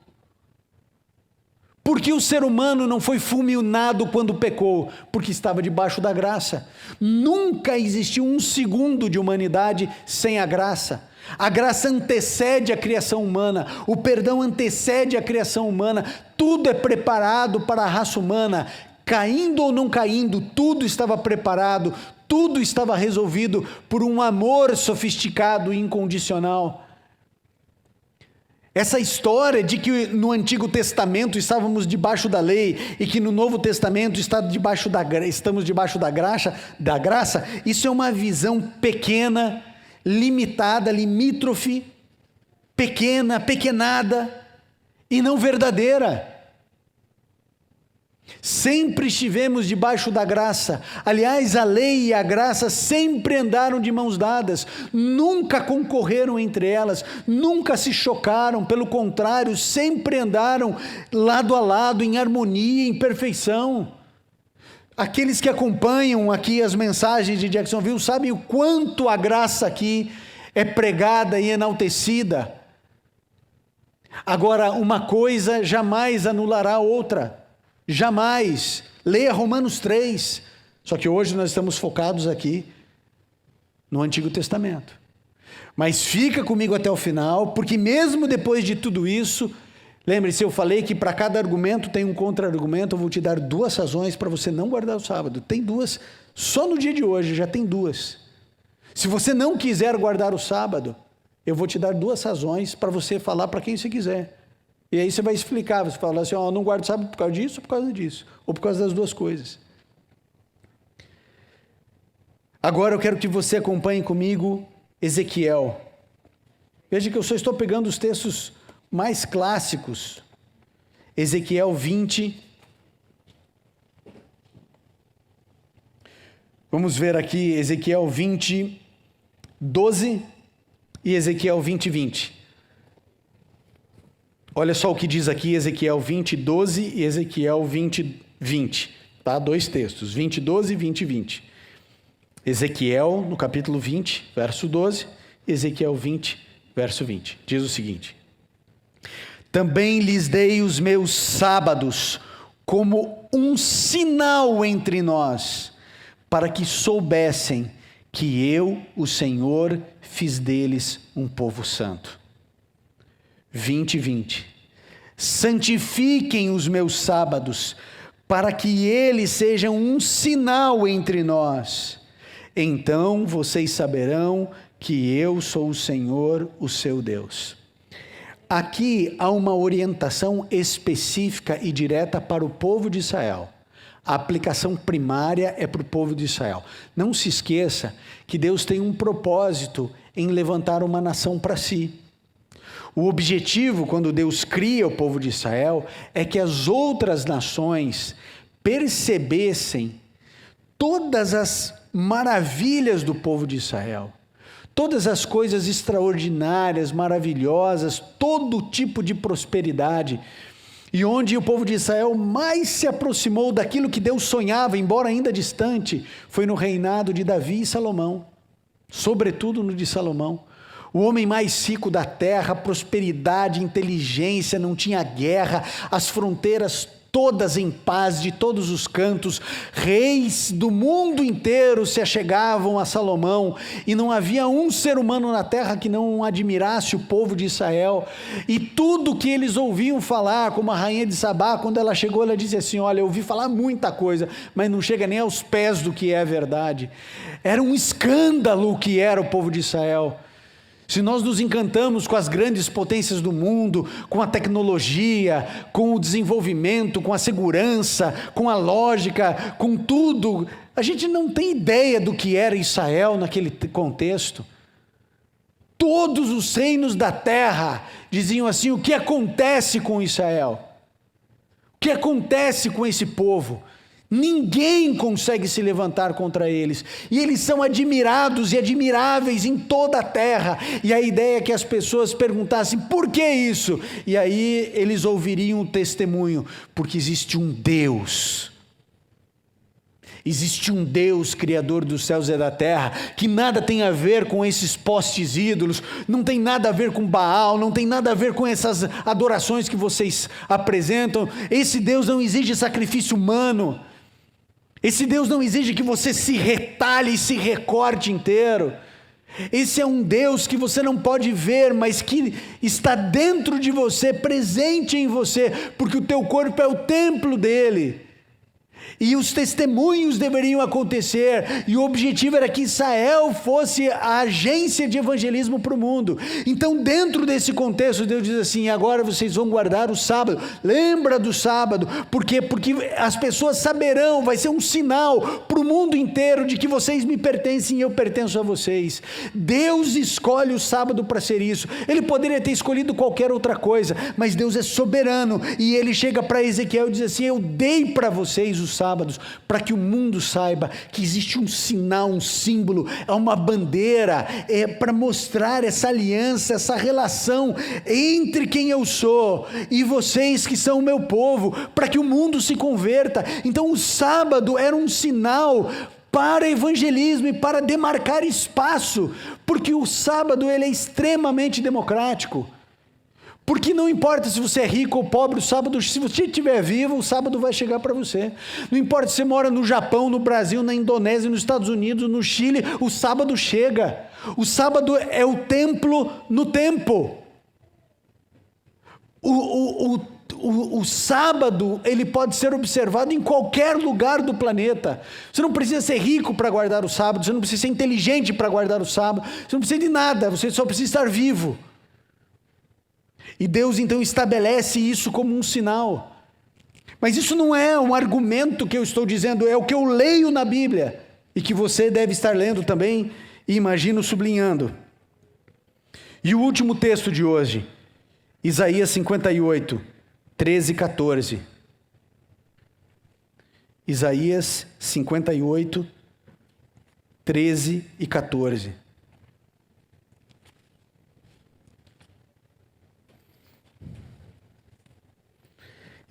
Porque o ser humano não foi fulminado quando pecou? Porque estava debaixo da graça. Nunca existiu um segundo de humanidade sem a graça. A graça antecede a criação humana, o perdão antecede a criação humana, tudo é preparado para a raça humana, caindo ou não caindo, tudo estava preparado, tudo estava resolvido por um amor sofisticado e incondicional. Essa história de que no Antigo Testamento estávamos debaixo da lei e que no Novo Testamento estamos debaixo da graça, isso é uma visão pequena, limitada, limítrofe, pequena, pequenada e não verdadeira. Sempre estivemos debaixo da graça. Aliás, a lei e a graça sempre andaram de mãos dadas, nunca concorreram entre elas, nunca se chocaram, pelo contrário, sempre andaram lado a lado, em harmonia, em perfeição. Aqueles que acompanham aqui as mensagens de Jacksonville sabem o quanto a graça aqui é pregada e enaltecida. Agora, uma coisa jamais anulará a outra. Jamais. Leia Romanos 3. Só que hoje nós estamos focados aqui no Antigo Testamento. Mas fica comigo até o final, porque mesmo depois de tudo isso, lembre-se, eu falei que para cada argumento tem um contra-argumento. Eu vou te dar 2 razões para você não guardar o sábado. Tem 2, só no dia de hoje já tem 2. Se você não quiser guardar o sábado, eu vou te dar 2 razões para você falar para quem você quiser. E aí você vai explicar, você fala assim, não guardo sábado por causa disso ou por causa disso, ou por causa das 2 coisas. Agora eu quero que você acompanhe comigo Ezequiel. Veja que eu só estou pegando os textos mais clássicos. Ezequiel 20. Vamos ver aqui Ezequiel 20, 12 e Ezequiel 20, 20. Olha só o que diz aqui Ezequiel 20, 12 e Ezequiel 20, 20. Tá? 2 textos, 20, 12 e 20, 20. Ezequiel, no capítulo 20, verso 12, Ezequiel 20, verso 20. Diz o seguinte: também lhes dei os meus sábados como um sinal entre nós, para que soubessem que eu, o Senhor, fiz deles um povo santo. 20, 20. Santifiquem os meus sábados, para que eles sejam um sinal entre nós. Então vocês saberão que eu sou o Senhor, o seu Deus. Aqui há uma orientação específica e direta para o povo de Israel. A aplicação primária é para o povo de Israel. Não se esqueça que Deus tem um propósito em levantar uma nação para si. O objetivo, quando Deus cria o povo de Israel, é que as outras nações percebessem todas as maravilhas do povo de Israel, todas as coisas extraordinárias, maravilhosas, todo tipo de prosperidade. E onde o povo de Israel mais se aproximou daquilo que Deus sonhava, embora ainda distante, foi no reinado de Davi e Salomão, sobretudo no de Salomão. O homem mais rico da terra, prosperidade, inteligência, não tinha guerra, as fronteiras todas em paz, de todos os cantos, reis do mundo inteiro se achegavam a Salomão, e não havia um ser humano na terra que não admirasse o povo de Israel, e tudo que eles ouviam falar, como a rainha de Sabá, quando ela chegou, ela disse assim, olha, eu ouvi falar muita coisa, mas não chega nem aos pés do que é a verdade. Era um escândalo o que era o povo de Israel. Se nós nos encantamos com as grandes potências do mundo, com a tecnologia, com o desenvolvimento, com a segurança, com a lógica, com tudo, a gente não tem ideia do que era Israel naquele contexto. Todos os reinos da terra diziam assim, o que acontece com Israel? O que acontece com esse povo? Ninguém consegue se levantar contra eles, e eles são admirados e admiráveis em toda a terra, e a ideia é que as pessoas perguntassem, por que isso? E aí eles ouviriam o testemunho, porque existe um Deus criador dos céus e da terra, que nada tem a ver com esses postes ídolos, não tem nada a ver com Baal, não tem nada a ver com essas adorações que vocês apresentam. Esse Deus não exige sacrifício humano. Esse Deus não exige que você se retalhe e se recorte inteiro. Esse é um Deus que você não pode ver, mas que está dentro de você, presente em você, porque o teu corpo é o templo dele. E os testemunhos deveriam acontecer, e o objetivo era que Israel fosse a agência de evangelismo para o mundo. Então, dentro desse contexto, Deus diz assim: agora vocês vão guardar o sábado, lembra do sábado, por quê? Porque as pessoas saberão, vai ser um sinal para o mundo inteiro de que vocês me pertencem e eu pertenço a vocês. Deus escolhe o sábado para ser isso. Ele poderia ter escolhido qualquer outra coisa, mas Deus é soberano, e ele chega para Ezequiel e diz assim: eu dei para vocês os sábados, para que o mundo saiba que existe um sinal, um símbolo, é uma bandeira, para mostrar essa aliança, essa relação entre quem eu sou e vocês que são o meu povo, para que o mundo se converta. Então o sábado era um sinal para evangelismo e para demarcar espaço, porque o sábado ele é extremamente democrático. Porque não importa se você é rico ou pobre, o sábado, se você estiver vivo, o sábado vai chegar para você. Não importa se você mora no Japão, no Brasil, na Indonésia, nos Estados Unidos, no Chile, o sábado chega. O sábado é o templo no tempo. O sábado, ele pode ser observado em qualquer lugar do planeta. Você não precisa ser rico para guardar o sábado, você não precisa ser inteligente para guardar o sábado, você não precisa de nada, você só precisa estar vivo. E Deus então estabelece isso como um sinal. Mas isso não é um argumento que eu estou dizendo, é o que eu leio na Bíblia, e que você deve estar lendo também, e imagino sublinhando. E o último texto de hoje, Isaías 58, 13 e 14. Isaías 58, 13 e 14.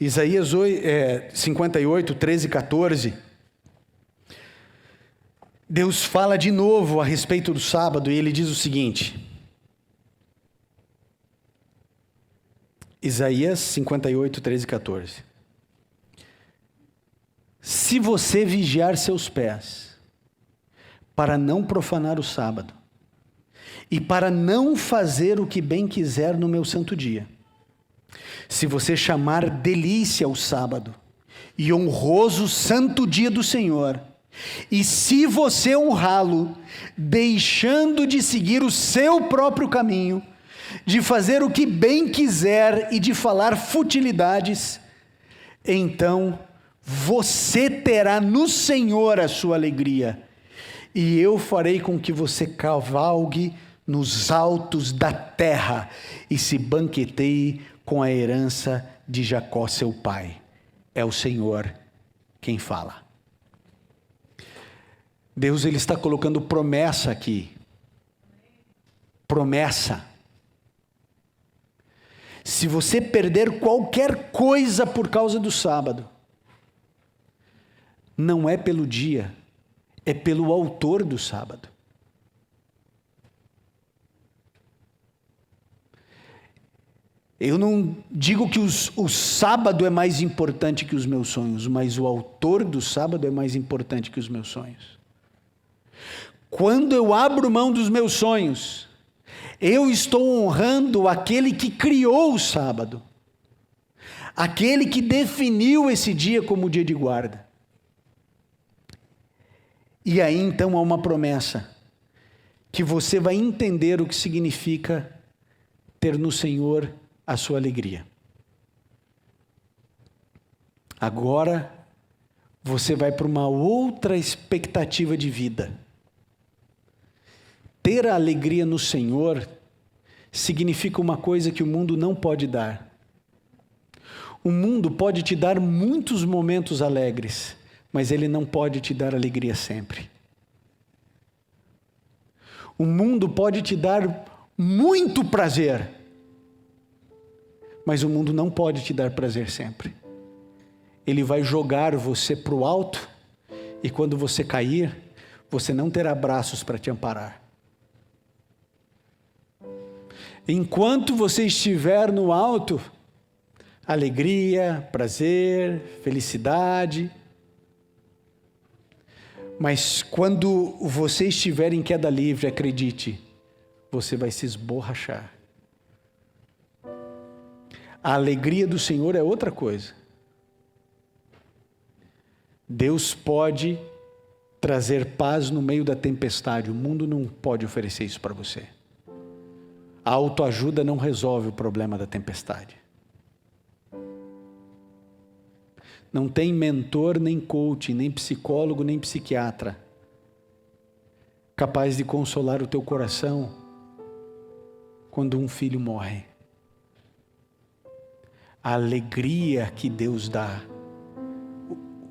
Isaías 58, 13 e 14. Deus fala de novo a respeito do sábado, e ele diz o seguinte. Isaías 58, 13 e 14. Se você vigiar seus pés, para não profanar o sábado, e para não fazer o que bem quiser no meu santo dia, se você chamar delícia o sábado, e honroso santo dia do Senhor, e se você honrá-lo, deixando de seguir o seu próprio caminho, de fazer o que bem quiser e de falar futilidades, então você terá no Senhor a sua alegria, e eu farei com que você cavalgue nos altos da terra e se banqueteie com a herança de Jacó seu pai. É o Senhor quem fala. Deus ele está colocando promessa aqui. Promessa. Se você perder qualquer coisa por causa do sábado, não é pelo dia, é pelo autor do sábado. Eu não digo que o sábado é mais importante que os meus sonhos, mas o autor do sábado é mais importante que os meus sonhos. Quando eu abro mão dos meus sonhos, eu estou honrando aquele que criou o sábado, aquele que definiu esse dia como dia de guarda. E aí então há uma promessa, que você vai entender o que significa ter no Senhor a sua alegria. Agora, você vai para uma outra expectativa de vida. Ter a alegria no Senhor significa uma coisa que o mundo não pode dar. O mundo pode te dar muitos momentos alegres, mas ele não pode te dar alegria sempre. O mundo pode te dar muito prazer, mas o mundo não pode te dar prazer sempre. Ele vai jogar você para o alto, e quando você cair, você não terá braços para te amparar. Enquanto você estiver no alto, alegria, prazer, felicidade. Mas quando você estiver em queda livre, acredite, você vai se esborrachar. A alegria do Senhor é outra coisa. Deus pode trazer paz no meio da tempestade. O mundo não pode oferecer isso para você. A autoajuda não resolve o problema da tempestade. Não tem mentor, nem coach, nem psicólogo, nem psiquiatra capaz de consolar o teu coração quando um filho morre. A alegria que Deus dá,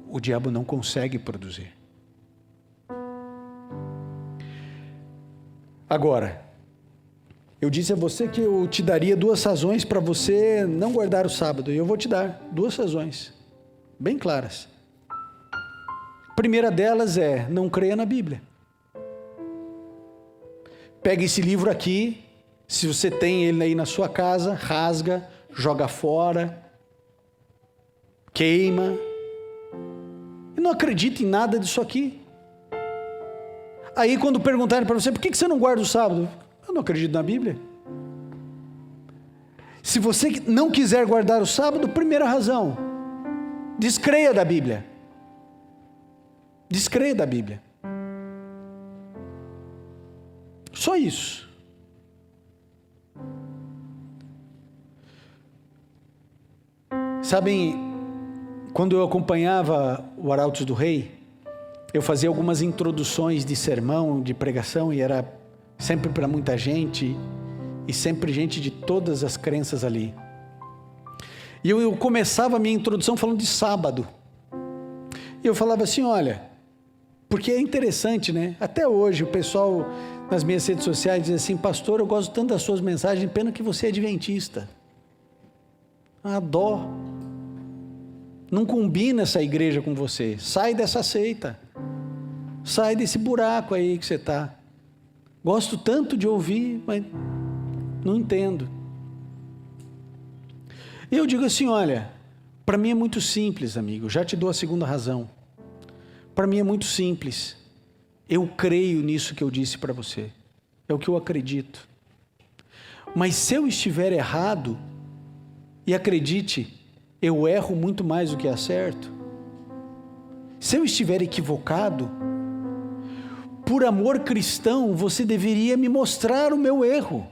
o diabo não consegue produzir. Agora, eu disse a você que eu te daria 2 razões para você não guardar o sábado, e eu vou te dar 2 razões, bem claras. A primeira delas é, não creia na Bíblia. Pega esse livro aqui, se você tem ele aí na sua casa, rasga, joga fora, queima, e não acredita em nada disso aqui. Aí quando perguntarem para você, por que você não guarda o sábado? Eu não acredito na Bíblia. Se você não quiser guardar o sábado, primeira razão, descreia da Bíblia. Descreia da Bíblia. Só isso. Sabem, quando eu acompanhava o Arautos do Rei, eu fazia algumas introduções de sermão, de pregação, e era sempre para muita gente, e sempre gente de todas as crenças ali. E eu começava a minha introdução falando de sábado. E eu falava assim, olha, porque é interessante, né? Até hoje o pessoal nas minhas redes sociais diz assim, pastor, eu gosto tanto das suas mensagens, pena que você é adventista. Ah, dó. Não combina essa igreja com você. Sai dessa seita. Sai desse buraco aí que você está. Gosto tanto de ouvir, mas não entendo. E eu digo assim, olha, para mim é muito simples, amigo. Já te dou a segunda razão. Para mim é muito simples. Eu creio nisso que eu disse para você. É o que eu acredito. Mas se eu estiver errado, e acredite, eu erro muito mais do que acerto. Se eu estiver equivocado, por amor cristão, você deveria me mostrar o meu erro.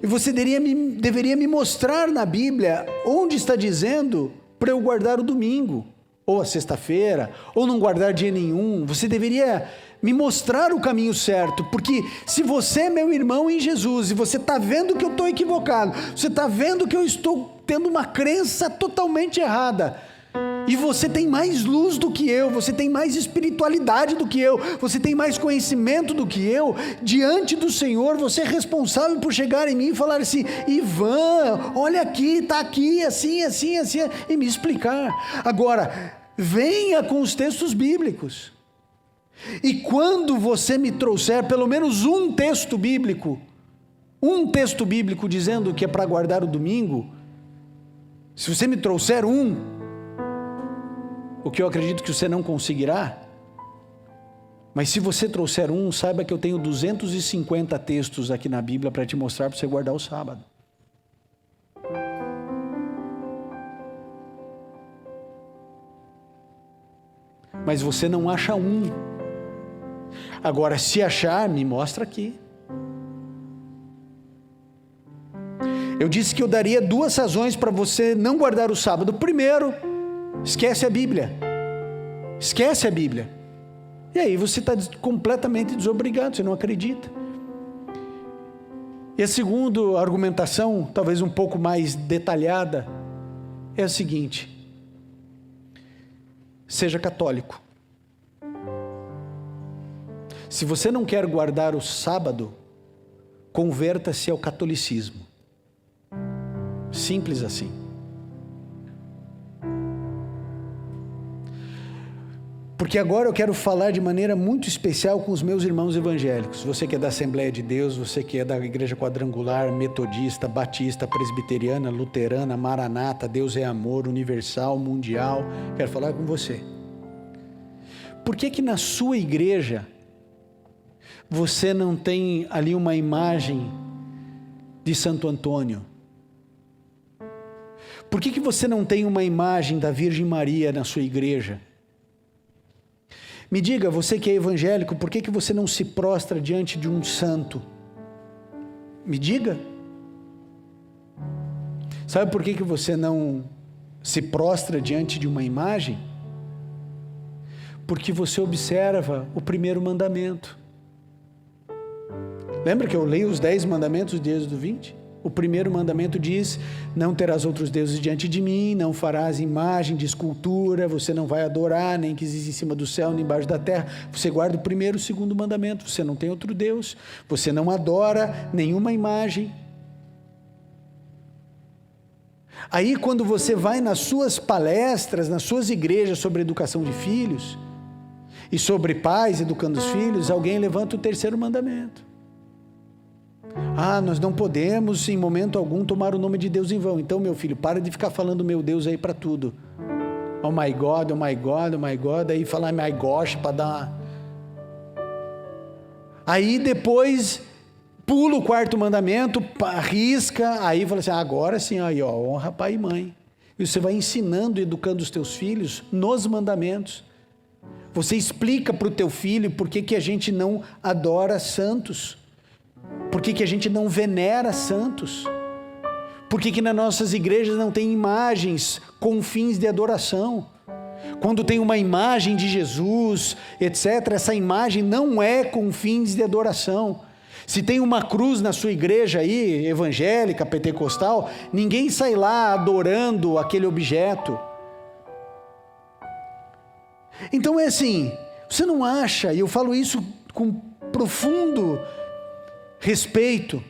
E você deveria me mostrar na Bíblia onde está dizendo para eu guardar o domingo, ou a sexta-feira, ou não guardar dia nenhum. Você deveria me mostrar o caminho certo, porque se você é meu irmão em Jesus, e você está vendo que eu estou equivocado, você está vendo que eu estou tendo uma crença totalmente errada, e você tem mais luz do que eu, você tem mais espiritualidade do que eu, você tem mais conhecimento do que eu, diante do Senhor, você é responsável por chegar em mim e falar assim, Ivan, olha aqui, está aqui, assim, assim, assim, e me explicar. Agora, venha com os textos bíblicos, e quando você me trouxer pelo menos um texto bíblico dizendo que é para guardar o domingo, se você me trouxer o que eu acredito que você não conseguirá, mas se você trouxer saiba que eu tenho 250 textos aqui na Bíblia para te mostrar para você guardar o sábado. Mas você não acha Agora, se achar, me mostra aqui. Eu disse que eu daria 2 razões para você não guardar o sábado. Primeiro, esquece a Bíblia. Esquece a Bíblia. E aí você está completamente desobrigado, você não acredita. E a segunda argumentação, talvez um pouco mais detalhada, é a seguinte: seja católico. Se você não quer guardar o sábado, converta-se ao catolicismo. Simples assim. Porque agora eu quero falar de maneira muito especial com os meus irmãos evangélicos. Você que é da Assembleia de Deus, você que é da Igreja Quadrangular, Metodista, Batista, Presbiteriana, Luterana, Maranata, Deus é Amor, Universal, Mundial. Quero falar com você. Por que na sua igreja você não tem ali uma imagem de Santo Antônio? Por que você não tem uma imagem da Virgem Maria na sua igreja? Me diga, você que é evangélico, por que você não se prostra diante de um santo? Me diga. Sabe por que você não se prostra diante de uma imagem? Porque você observa o primeiro mandamento. Lembra que eu leio os 10 mandamentos de Êxodo 20? O primeiro mandamento diz: não terás outros deuses diante de mim, não farás imagem de escultura, você não vai adorar, nem que existe em cima do céu, nem embaixo da terra. Você guarda o primeiro e o segundo mandamento, você não tem outro Deus, você não adora nenhuma imagem. Aí quando você vai nas suas palestras, nas suas igrejas sobre educação de filhos, e sobre pais educando os filhos, alguém levanta o terceiro mandamento. Nós não podemos em momento algum tomar o nome de Deus em vão. Então, meu filho, para de ficar falando meu Deus aí para tudo. Oh my God, oh my God, oh my God. Aí falar my gosh para dar. Aí depois pula o quarto mandamento, arrisca, aí fala assim, agora sim, aí ó, honra pai e mãe. E você vai ensinando e educando os teus filhos nos mandamentos. Você explica para o teu filho por que a gente não adora santos. Por que a gente não venera santos? Por que nas nossas igrejas não tem imagens com fins de adoração? Quando tem uma imagem de Jesus, etc., essa imagem não é com fins de adoração. Se tem uma cruz na sua igreja aí, evangélica, pentecostal, ninguém sai lá adorando aquele objeto. Então é assim, você não acha, e eu falo isso com profundo respeito,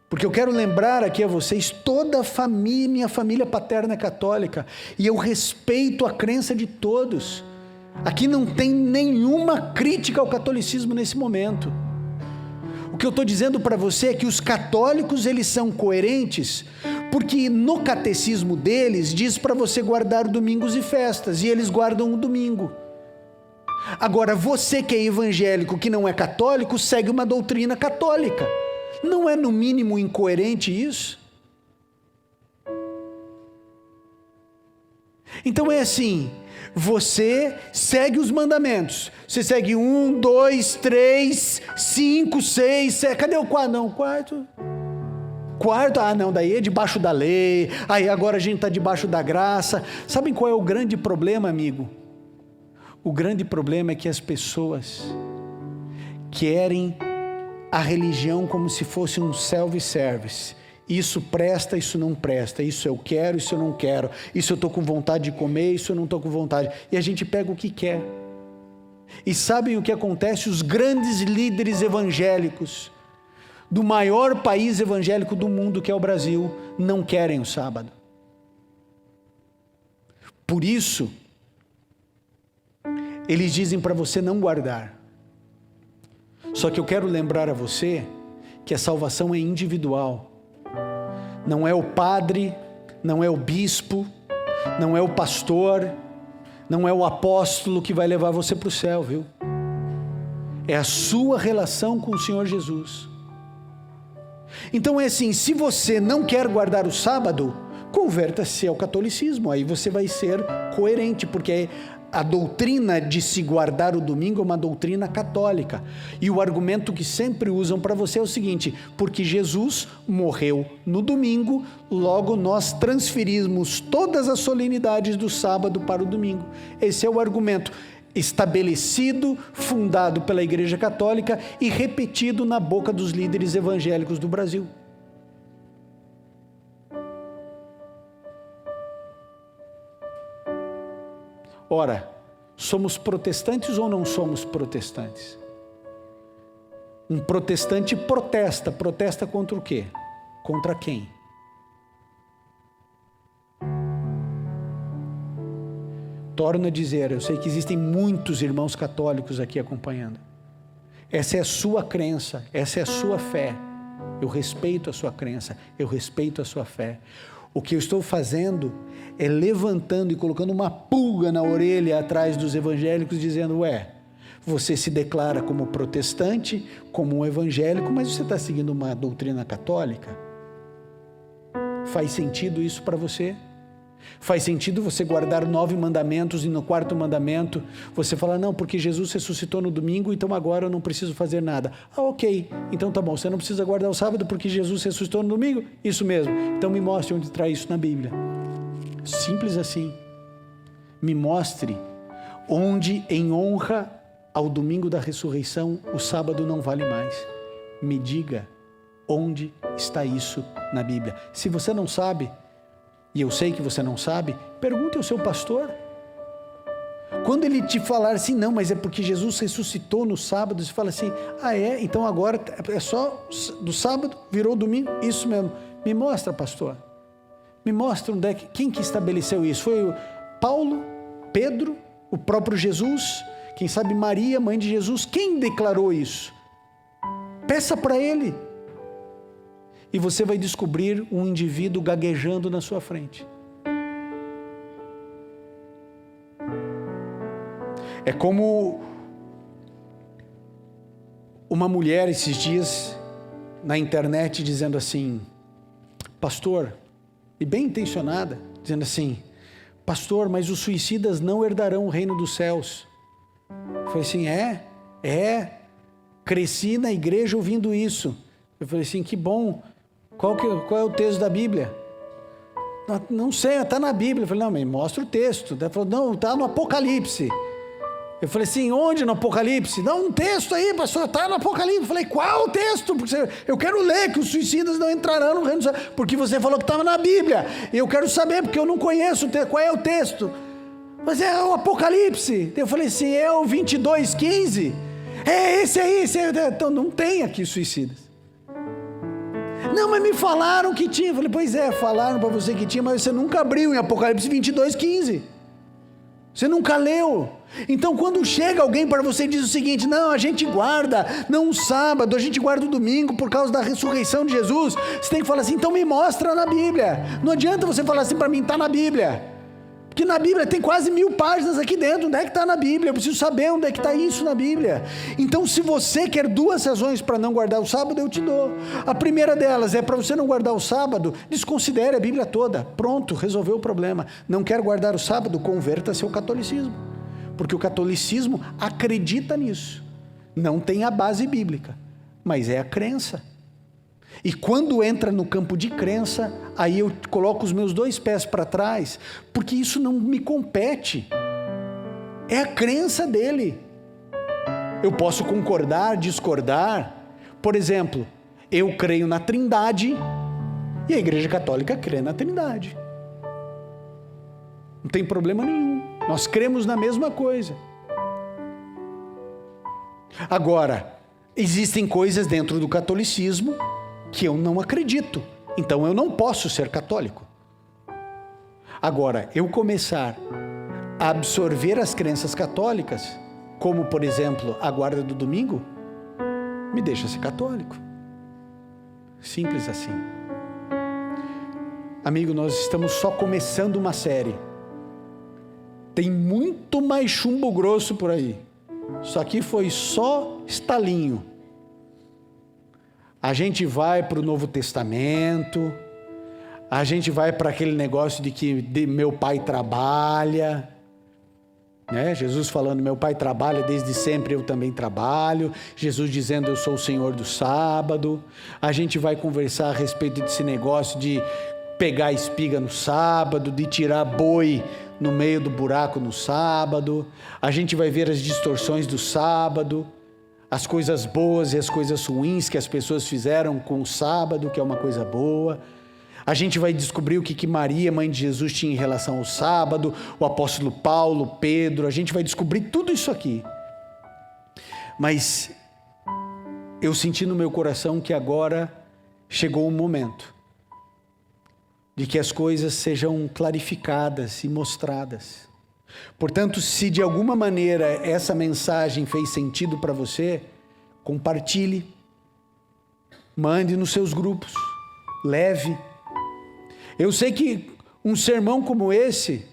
porque eu quero lembrar aqui a vocês, toda a família, minha família paterna é católica, e eu respeito a crença de todos. Aqui não tem nenhuma crítica ao catolicismo nesse momento. O que eu estou dizendo para você é que os católicos, eles são coerentes, porque no catecismo deles diz para você guardar domingos e festas, e eles guardam o domingo. Agora, você que é evangélico, que não é católico, segue uma doutrina católica. Não é no mínimo incoerente isso? Então é assim, você segue os mandamentos. Você segue 1, 2, 3, 5, 6, 7. Cadê o quarto? Não, quarto. Não, daí é debaixo da lei. Aí agora a gente está debaixo da graça. Sabem qual é o grande problema, amigo? O grande problema é que as pessoas querem a religião como se fosse um self-service. Isso presta, isso não presta, isso eu quero, isso eu não quero, isso eu estou com vontade de comer, isso eu não estou com vontade. E a gente pega o que quer. E sabem o que acontece? Os grandes líderes evangélicos do maior país evangélico do mundo, que é o Brasil, não querem o sábado. Por isso, eles dizem para você não guardar. Só que eu quero lembrar a você que a salvação é individual. Não é o padre, não é o bispo, não é o pastor, não é o apóstolo que vai levar você para o céu, viu? É a sua relação com o Senhor Jesus. Então é assim, se você não quer guardar o sábado, converta-se ao catolicismo, aí você vai ser coerente, porque a doutrina de se guardar o domingo é uma doutrina católica, e o argumento que sempre usam para você é o seguinte: porque Jesus morreu no domingo, logo nós transferimos todas as solenidades do sábado para o domingo. Esse é o argumento estabelecido, fundado pela Igreja Católica e repetido na boca dos líderes evangélicos do Brasil. Ora, somos protestantes ou não somos protestantes? Um protestante protesta contra o quê? Contra quem? Torno a dizer, eu sei que existem muitos irmãos católicos aqui acompanhando. Essa é a sua crença, essa é a sua fé. Eu respeito a sua crença, eu respeito a sua fé. O que eu estou fazendo é levantando e colocando uma pulga na orelha atrás dos evangélicos, dizendo, você se declara como protestante, como um evangélico, mas você está seguindo uma doutrina católica? Faz sentido isso para você? Faz sentido você guardar 9 mandamentos e no 4º mandamento você fala, não, porque Jesus ressuscitou no domingo, então agora eu não preciso fazer nada. Ah, ok, então tá bom, você não precisa guardar o sábado porque Jesus ressuscitou no domingo? Isso mesmo, então me mostre onde está isso na Bíblia. Simples assim. Me mostre onde, em honra ao domingo da ressurreição, o sábado não vale mais. Me diga onde está isso na Bíblia. Se você não sabe, e eu sei que você não sabe, pergunte ao seu pastor. Quando ele te falar assim, não, mas é porque Jesus ressuscitou no sábado, você fala assim, ah é? Então agora é só do sábado, virou domingo? Isso mesmo. Me mostra, pastor. Me mostra onde é que, quem que estabeleceu isso? Foi o Paulo, Pedro, o próprio Jesus, quem sabe Maria, mãe de Jesus, quem declarou isso? Peça para ele. E você vai descobrir um indivíduo gaguejando na sua frente. É como uma mulher esses dias na internet dizendo assim, pastor, e bem intencionada, dizendo assim, pastor, mas os suicidas não herdarão o reino dos céus. Eu falei assim, cresci na igreja ouvindo isso. Eu falei assim, que bom. Qual é o texto da Bíblia? Não sei, está na Bíblia. Eu falei, não, mas mostra o texto. Ela falou, não, está no Apocalipse. Eu falei assim, onde no Apocalipse? Não, um texto aí, pastor, está no Apocalipse. Eu falei, qual o texto? Porque eu quero ler que os suicidas não entrarão no reino dos céus, porque você falou que estava na Bíblia. Eu quero saber, porque eu não conheço qual é o texto. Mas é o Apocalipse. Eu falei assim, é o 22:15? É esse aí. Então não tem aqui suicidas. Não, mas me falaram que tinha. Eu falei, pois é, falaram para você que tinha, mas você nunca abriu em Apocalipse 22:15. Você nunca leu. Então quando chega alguém para você e diz o seguinte, não, a gente guarda, não o sábado, a gente guarda o domingo por causa da ressurreição de Jesus, você tem que falar assim, então me mostra na Bíblia. Não adianta você falar assim para mim, está na Bíblia. Porque na Bíblia tem quase 1000 páginas aqui dentro. Onde é que está na Bíblia? Eu preciso saber onde é que está isso na Bíblia. Então, se você quer 2 razões para não guardar o sábado, eu te dou. A primeira delas é para você não guardar o sábado, desconsidere a Bíblia toda. Pronto, resolveu o problema. Não quer guardar o sábado, converta-se ao catolicismo. Porque o catolicismo acredita nisso. Não tem a base bíblica, mas é a crença. E quando entra no campo de crença, aí eu coloco os meus 2 pés para trás, porque isso não me compete. É a crença dele. Eu posso concordar, discordar. Por exemplo, eu creio na Trindade e a Igreja Católica crê na Trindade. Não tem problema nenhum. Nós cremos na mesma coisa. Agora, existem coisas dentro do catolicismo que eu não acredito, então eu não posso ser católico. Agora, eu começar a absorver as crenças católicas, como por exemplo a guarda do domingo, me deixa ser católico. Simples assim. Amigo, nós estamos só começando uma série. Tem muito mais chumbo grosso por aí. Isso aqui foi só estalinho. A gente vai para o Novo Testamento, a gente vai para aquele negócio de que meu pai trabalha, né? Jesus falando, meu pai trabalha desde sempre, eu também trabalho. Jesus dizendo, eu sou o Senhor do sábado. A gente vai conversar a respeito desse negócio de pegar espiga no sábado, de tirar boi no meio do buraco no sábado. A gente vai ver as distorções do sábado, as coisas boas e as coisas ruins que as pessoas fizeram com o sábado, que é uma coisa boa. A gente vai descobrir o que Maria, mãe de Jesus, tinha em relação ao sábado, o apóstolo Paulo, Pedro, a gente vai descobrir tudo isso aqui. Mas eu senti no meu coração que agora chegou o momento de que as coisas sejam clarificadas e mostradas. Portanto, se de alguma maneira essa mensagem fez sentido para você, compartilhe, mande nos seus grupos, leve. Eu sei que um sermão como esse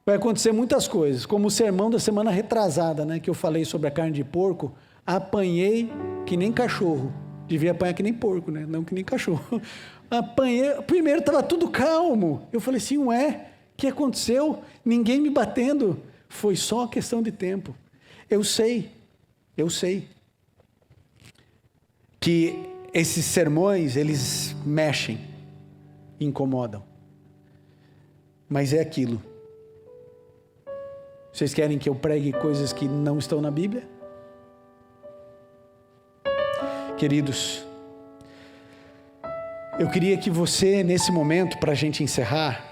vai acontecer muitas coisas, como o sermão da semana retrasada, né, que eu falei sobre a carne de porco, apanhei que nem cachorro. Devia apanhar que nem porco, né? Não que nem cachorro. Apanhei. Primeiro estava tudo calmo. Eu falei assim, ué, o que aconteceu? Ninguém me batendo. Foi só questão de tempo. Eu sei que esses sermões, eles mexem, incomodam. Mas é aquilo. Vocês querem que eu pregue coisas que não estão na Bíblia? Queridos, eu queria que você, nesse momento, para a gente encerrar,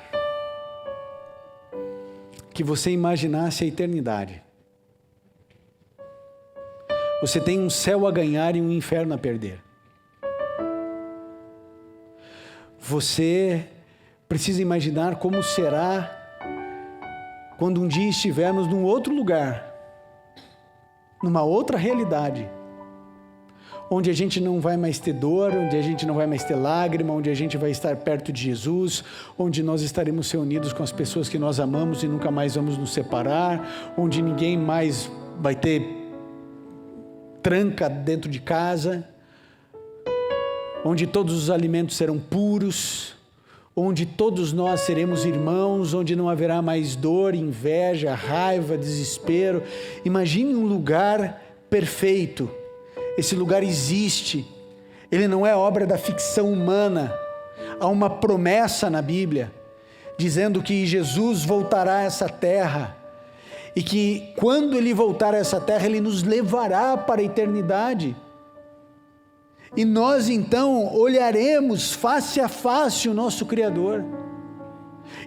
que você imaginasse a eternidade. Você tem um céu a ganhar e um inferno a perder. Você precisa imaginar como será quando um dia estivermos num outro lugar, numa outra realidade, onde a gente não vai mais ter dor, onde a gente não vai mais ter lágrima, onde a gente vai estar perto de Jesus, onde nós estaremos reunidos com as pessoas que nós amamos e nunca mais vamos nos separar, onde ninguém mais vai ter tranca dentro de casa, onde todos os alimentos serão puros, onde todos nós seremos irmãos, onde não haverá mais dor, inveja, raiva, desespero. Imagine um lugar perfeito. Esse lugar existe, ele não é obra da ficção humana. Há uma promessa na Bíblia, dizendo que Jesus voltará a essa terra, e que quando Ele voltar a essa terra, Ele nos levará para a eternidade. E nós então olharemos face a face o nosso Criador,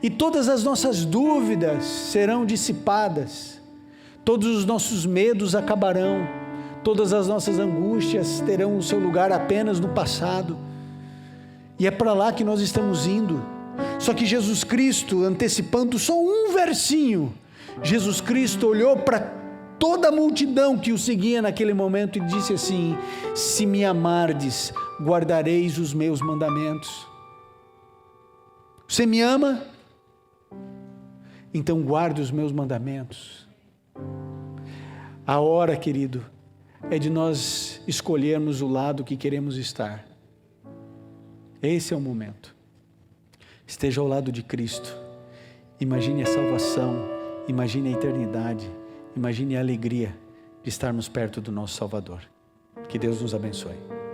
e todas as nossas dúvidas serão dissipadas, todos os nossos medos acabarão, todas as nossas angústias terão o seu lugar apenas no passado, e é para lá que nós estamos indo. Só que Jesus Cristo, antecipando só um versinho, Jesus Cristo olhou para toda a multidão que o seguia naquele momento e disse assim: se me amardes, guardareis os meus mandamentos. Você me ama? Então guarde os meus mandamentos. A hora, querido, é de nós escolhermos o lado que queremos estar. Esse é o momento. Esteja ao lado de Cristo. Imagine a salvação, imagine a eternidade, imagine a alegria de estarmos perto do nosso Salvador. Que Deus nos abençoe.